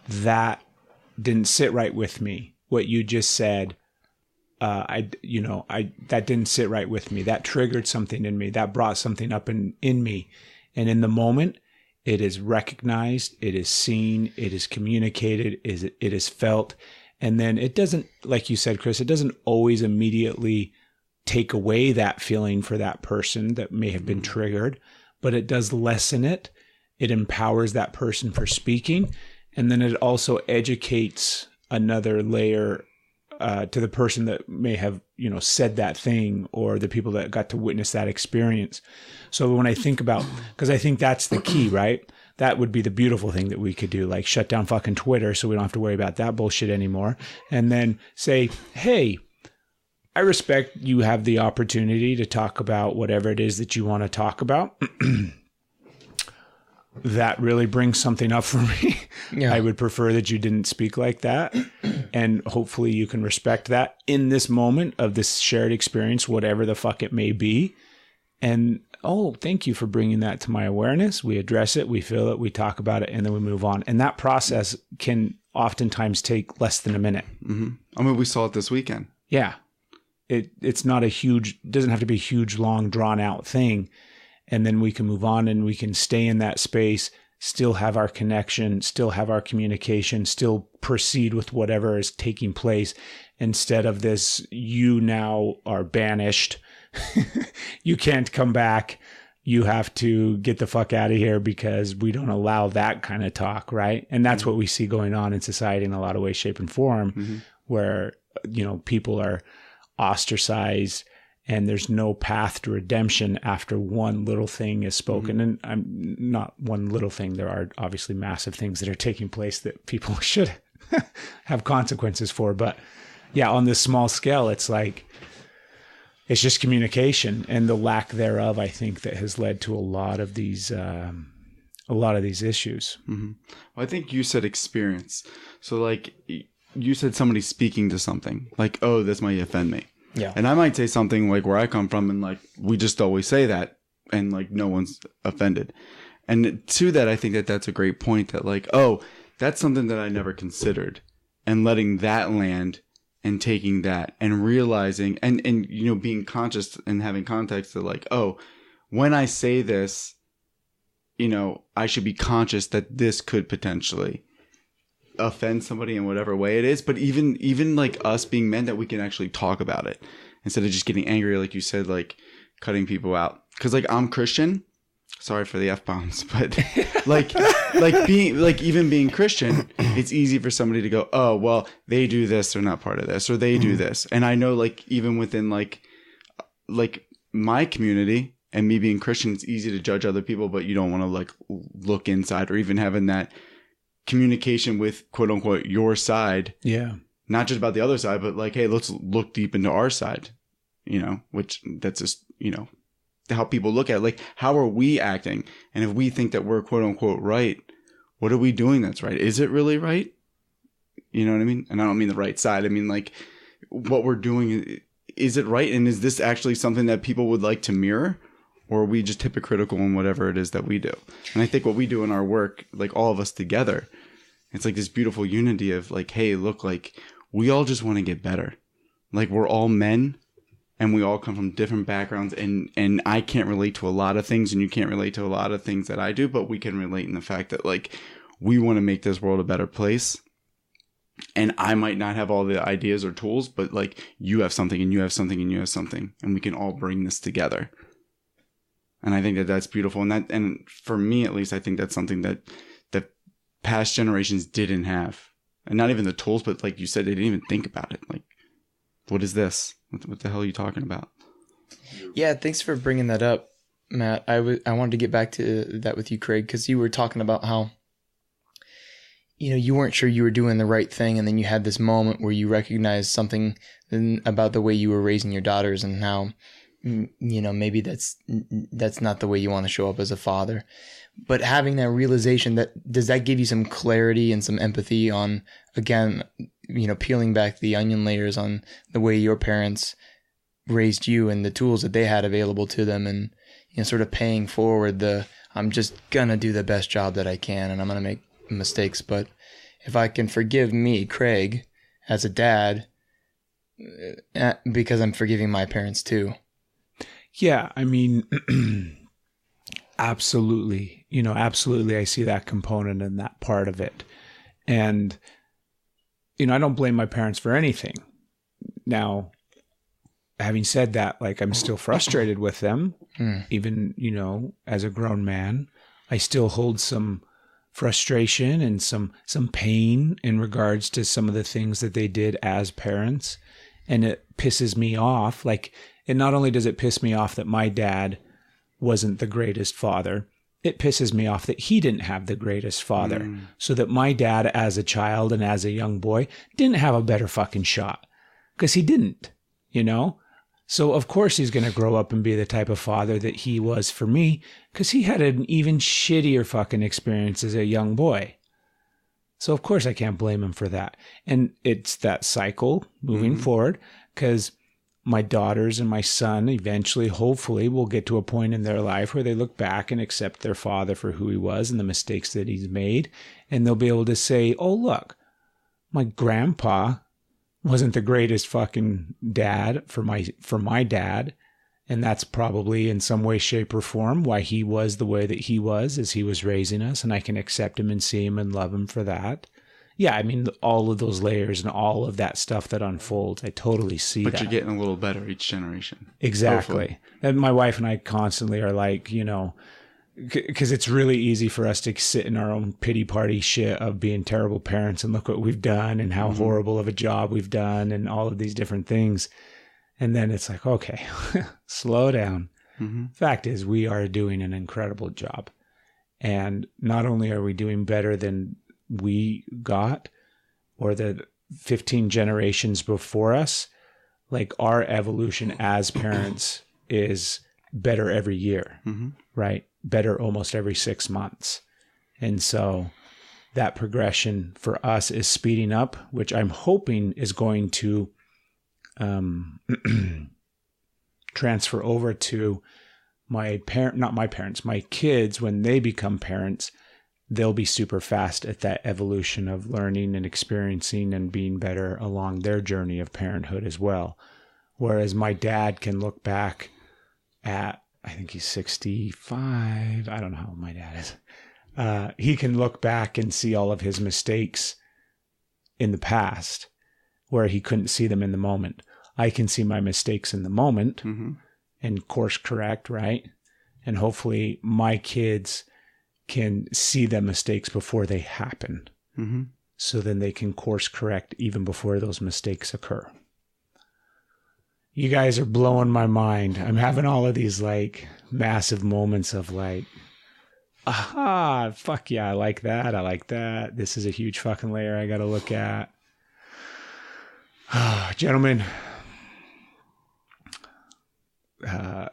that didn't sit right with me. What you just said. That didn't sit right with me. That triggered something in me. That brought something up in me. And in the moment, it is recognized, it is seen, it is communicated, it is felt. And then it doesn't, like you said, Chris, it doesn't always immediately take away that feeling for that person that may have been triggered, but it does lessen it. It empowers that person for speaking. And then it also educates another layer to the person that may have, said that thing, or the people that got to witness that experience. So when I think about, because I think that's the key, right? That would be the beautiful thing that we could do, like shut down fucking Twitter so we don't have to worry about that bullshit anymore. And then say, hey, I respect you have the opportunity to talk about whatever it is that you want to talk about. That really brings something up for me. Yeah. I would prefer that you didn't speak like that. And hopefully you can respect that in this moment of this shared experience, whatever the fuck it may be. And, thank you for bringing that to my awareness. We address it, we feel it, we talk about it, and then we move on. And that process can oftentimes take less than a minute. Mm-hmm. I mean, we saw it this weekend. Yeah. It's not doesn't have to be a huge, long, drawn out thing. And then we can move on and we can stay in that space, still have our connection, still have our communication, still proceed with whatever is taking place, instead of this, you now are banished. You can't come back. You have to get the fuck out of here because we don't allow that kind of talk, right? And that's what we see going on in society in a lot of ways, shape, and form, where, people are ostracized, and there's no path to redemption after one little thing is spoken. And I'm not one little thing. There are obviously massive things that are taking place that people should have consequences for. But yeah, on this small scale, it's like, it's just communication and the lack thereof, I think, that has led to a lot of these issues. Mm-hmm. Well, I think you said experience. So like you said somebody speaking to something like, oh, this might offend me. Yeah. And I might say something like where I come from, and like we just always say that, and like no one's offended. And to that, I think that that's a great point, that like, oh, that's something that I never considered, and letting that land and taking that and realizing and being conscious and having context to like, oh, when I say this, I should be conscious that this could potentially offend somebody in whatever way it is. But even like us being men, that we can actually talk about it instead of just getting angry, like you said, like cutting people out. Because like I'm Christian, sorry for the F-bombs, but like being Christian, it's easy for somebody to go, oh well, they do this, they're not part of this, or they do this. And I know like even within like my community and me being Christian, it's easy to judge other people, but you don't want to like look inside, or even having that communication with quote unquote your side. Yeah. Not just about the other side, but like, hey, let's look deep into our side, which that's just, how people look at it. Like, how are we acting? And if we think that we're quote unquote right, what are we doing that's right? Is it really right? You know what I mean? And I don't mean the right side. I mean, like, what we're doing, is it right? And is this actually something that people would like to mirror? Or are we just hypocritical in whatever it is that we do? And I think what we do in our work, like all of us together, it's like this beautiful unity of like, hey, look, like we all just want to get better. Like we're all men and we all come from different backgrounds, and I can't relate to a lot of things and you can't relate to a lot of things that I do, but we can relate in the fact that like we want to make this world a better place. And I might not have all the ideas or tools, but like you have something and you have something and you have something, and we can all bring this together. And I think that that's beautiful. And for me, at least, I think that's something that past generations didn't have. And not even the tools, but like you said, they didn't even think about it. Like, what is this? What the hell are you talking about? Yeah, thanks for bringing that up, Matt. I wanted to get back to that with you, Craig, because you were talking about how, you weren't sure you were doing the right thing. And then you had this moment where you recognized something about the way you were raising your daughters and how, maybe that's not the way you want to show up as a father. But having that realization, does that give you some clarity and some empathy on, again, peeling back the onion layers on the way your parents raised you and the tools that they had available to them, and sort of paying forward I'm just gonna do the best job that I can, and I'm gonna make mistakes, but if I can forgive me, Craig, as a dad, because I'm forgiving my parents too. Yeah, I mean, absolutely. Absolutely, I see that component and that part of it. And, I don't blame my parents for anything. Now, having said that, like, I'm still frustrated with them. Even, as a grown man, I still hold some frustration and some pain in regards to some of the things that they did as parents. And it pisses me off. Like, and not only does it piss me off that my dad wasn't the greatest father, it pisses me off that he didn't have the greatest father. So that my dad as a child and as a young boy didn't have a better fucking shot. Because he didn't, So of course he's going to grow up and be the type of father that he was for me, because he had an even shittier fucking experience as a young boy. So of course I can't blame him for that. And it's that cycle moving forward, because my daughters and my son eventually, hopefully, will get to a point in their life where they look back and accept their father for who he was and the mistakes that he's made. And they'll be able to say, oh, look, my grandpa wasn't the greatest fucking dad for my dad. And that's probably in some way, shape, or form why he was the way that he was as he was raising us. And I can accept him and see him and love him for that. Yeah, I mean, all of those layers and all of that stuff that unfolds, I totally see that. But you're getting a little better each generation. Exactly. Hopefully. And my wife and I constantly are like, because it's really easy for us to sit in our own pity party shit of being terrible parents and look what we've done and how horrible of a job we've done and all of these different things. And then it's like, okay, slow down. Fact is, we are doing an incredible job. And not only are we doing better than we got or the 15 generations before us, like our evolution as parents is better every year, right? Better almost every 6 months. And so that progression for us is speeding up, which I'm hoping is going to transfer over to my kids. When they become parents, they'll be super fast at that evolution of learning and experiencing and being better along their journey of parenthood as well. Whereas my dad can look back at, I think he's 65. I don't know how old my dad is. He can look back and see all of his mistakes in the past where he couldn't see them in the moment. I can see my mistakes in the moment and course correct, right? And hopefully my kids can see the mistakes before they happen. So then they can course correct even before those mistakes occur. You guys are blowing my mind. I'm having all of these like massive moments of like, aha, fuck yeah, I like that. I like that. This is a huge fucking layer I got to look at. Gentlemen,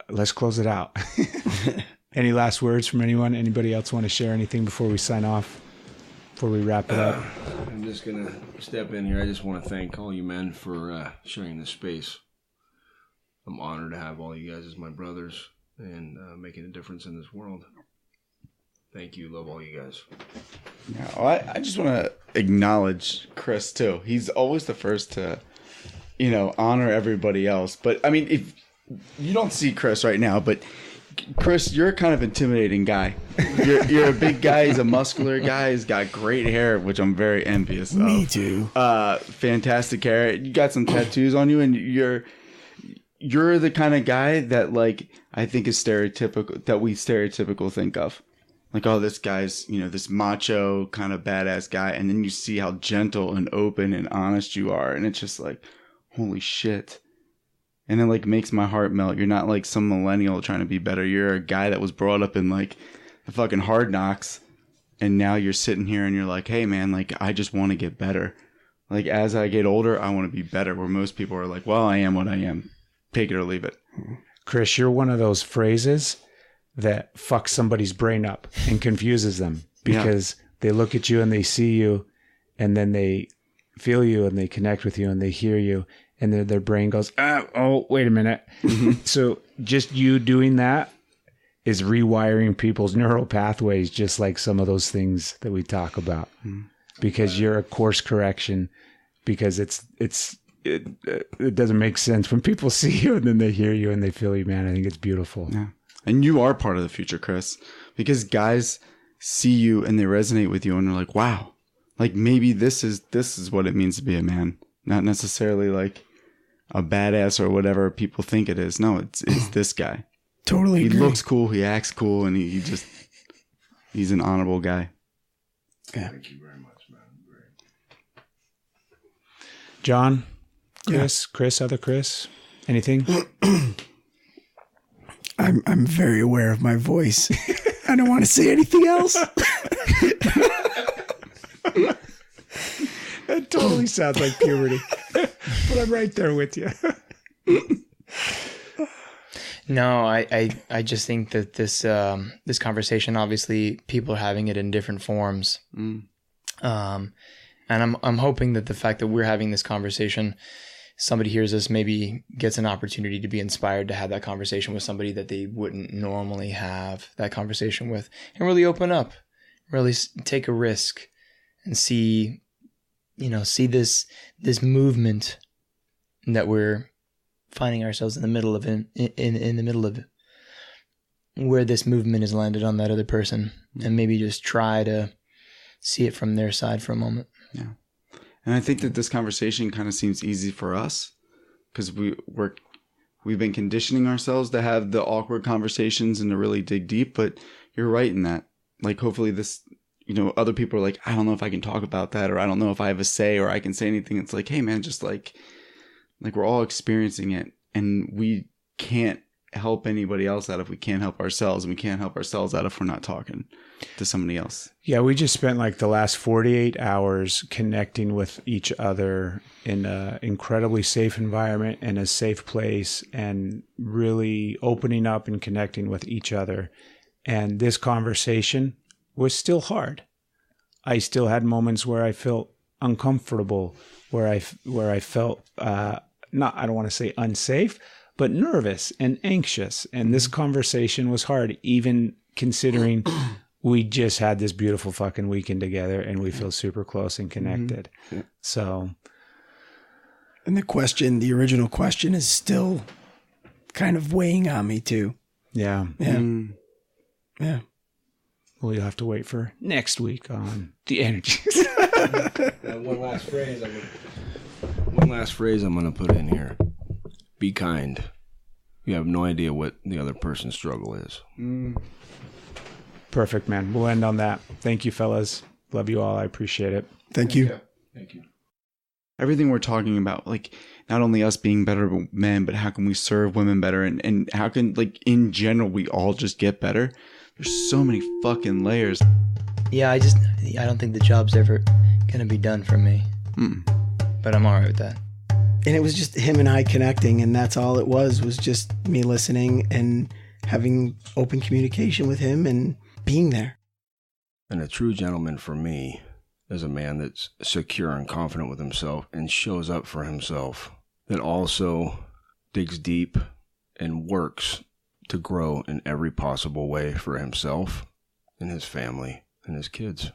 let's close it out. Any last words from anyone? Anybody else want to share anything before we sign off? Before we wrap it up? I'm just going to step in here. I just want to thank all you men for sharing this space. I'm honored to have all you guys as my brothers. and making a difference in this world. Thank you. Love all you guys. Yeah, well, I just want to acknowledge Chris too. He's always the first to, honor everybody else. But I mean, if you don't see Chris right now, but Chris, you're a kind of intimidating guy. You're a big guy. He's a muscular guy. He's got great hair, which I'm very envious of. Me too. Fantastic hair. You got some tattoos on you, and you're the kind of guy that, like, I think is stereotypical, that we stereotypical think of. Like, oh, this guy's, this macho kind of badass guy. And then you see how gentle and open and honest you are. And it's just like, holy shit. And it, like, makes my heart melt. You're not like some millennial trying to be better. You're a guy that was brought up in, like, the fucking Hard Knocks. And now you're sitting here and you're like, hey, man, like, I just want to get better. Like, as I get older, I want to be better. Where most people are like, well, I am what I am. Take it or leave it. Chris, you're one of those phrases that fucks somebody's brain up and confuses them because they look at you and they see you and then they feel you and they connect with you and they hear you and their brain goes, oh, wait a minute. So just you doing that is rewiring people's neural pathways, just like some of those things that we talk about, because you're a course correction, because it doesn't make sense when people see you and then they hear you and they feel you, man. I think it's beautiful. Yeah. And you are part of the future, Chris, because guys see you and they resonate with you and they're like, wow, like maybe this is what it means to be a man. Not necessarily like a badass or whatever people think it is. No, it's this guy. Totally He agree. looks cool. He acts cool. And he's an honorable guy. Yeah. Thank you very much, man. Great. John, Chris, other Chris, anything? I'm very aware of my voice. I don't want to say anything else. That totally sounds like puberty, but I'm right there with you. No, I just think that this conversation, obviously people are having it in different forms. And I'm hoping that the fact that we're having this conversation, somebody hears this, maybe gets an opportunity to be inspired to have that conversation with somebody that they wouldn't normally have that conversation with, and really open up, really take a risk and see this movement that we're finding ourselves in the middle of, in the middle of, where this movement has landed on that other person, and maybe just try to see it from their side for a moment. Yeah. And I think that this conversation kind of seems easy for us because we've been conditioning ourselves to have the awkward conversations and to really dig deep. But you're right in that. Like, hopefully this, other people are like, I don't know if I can talk about that, or I don't know if I have a say, or I can say anything. It's like, hey man, just like we're all experiencing it, and we can't help anybody else out if we can't help ourselves, and we can't help ourselves out if we're not talking to somebody else. Yeah, we just spent like the last 48 hours connecting with each other in an incredibly safe environment and a safe place, and really opening up and connecting with each other. And this conversation was still hard. I still had moments where I felt uncomfortable, where I felt I don't want to say unsafe, but nervous and anxious. And this conversation was hard, even considering we just had this beautiful fucking weekend together and we feel super close and connected. Mm-hmm. Yeah. So. And the original question is still kind of weighing on me too. Yeah. Yeah. Yeah. Well, you'll have to wait for next week on the energy. One last phrase I'm going to put in here. Be kind. You have no idea what the other person's struggle is. Perfect, man. We'll end on that. Thank you, fellas. Love you all. I appreciate it. Thank you. Thank you. Everything we're talking about, like, not only us being better men, but how can we serve women better? And how can, like, in general, we all just get better? There's so many fucking layers. Yeah, I don't think the job's ever going to be done for me. But I'm all right with that. And it was just him and I connecting, and that's all it was just me listening and having open communication with him and being there. And a true gentleman for me is a man that's secure and confident with himself and shows up for himself, that also digs deep and works to grow in every possible way for himself and his family and his kids.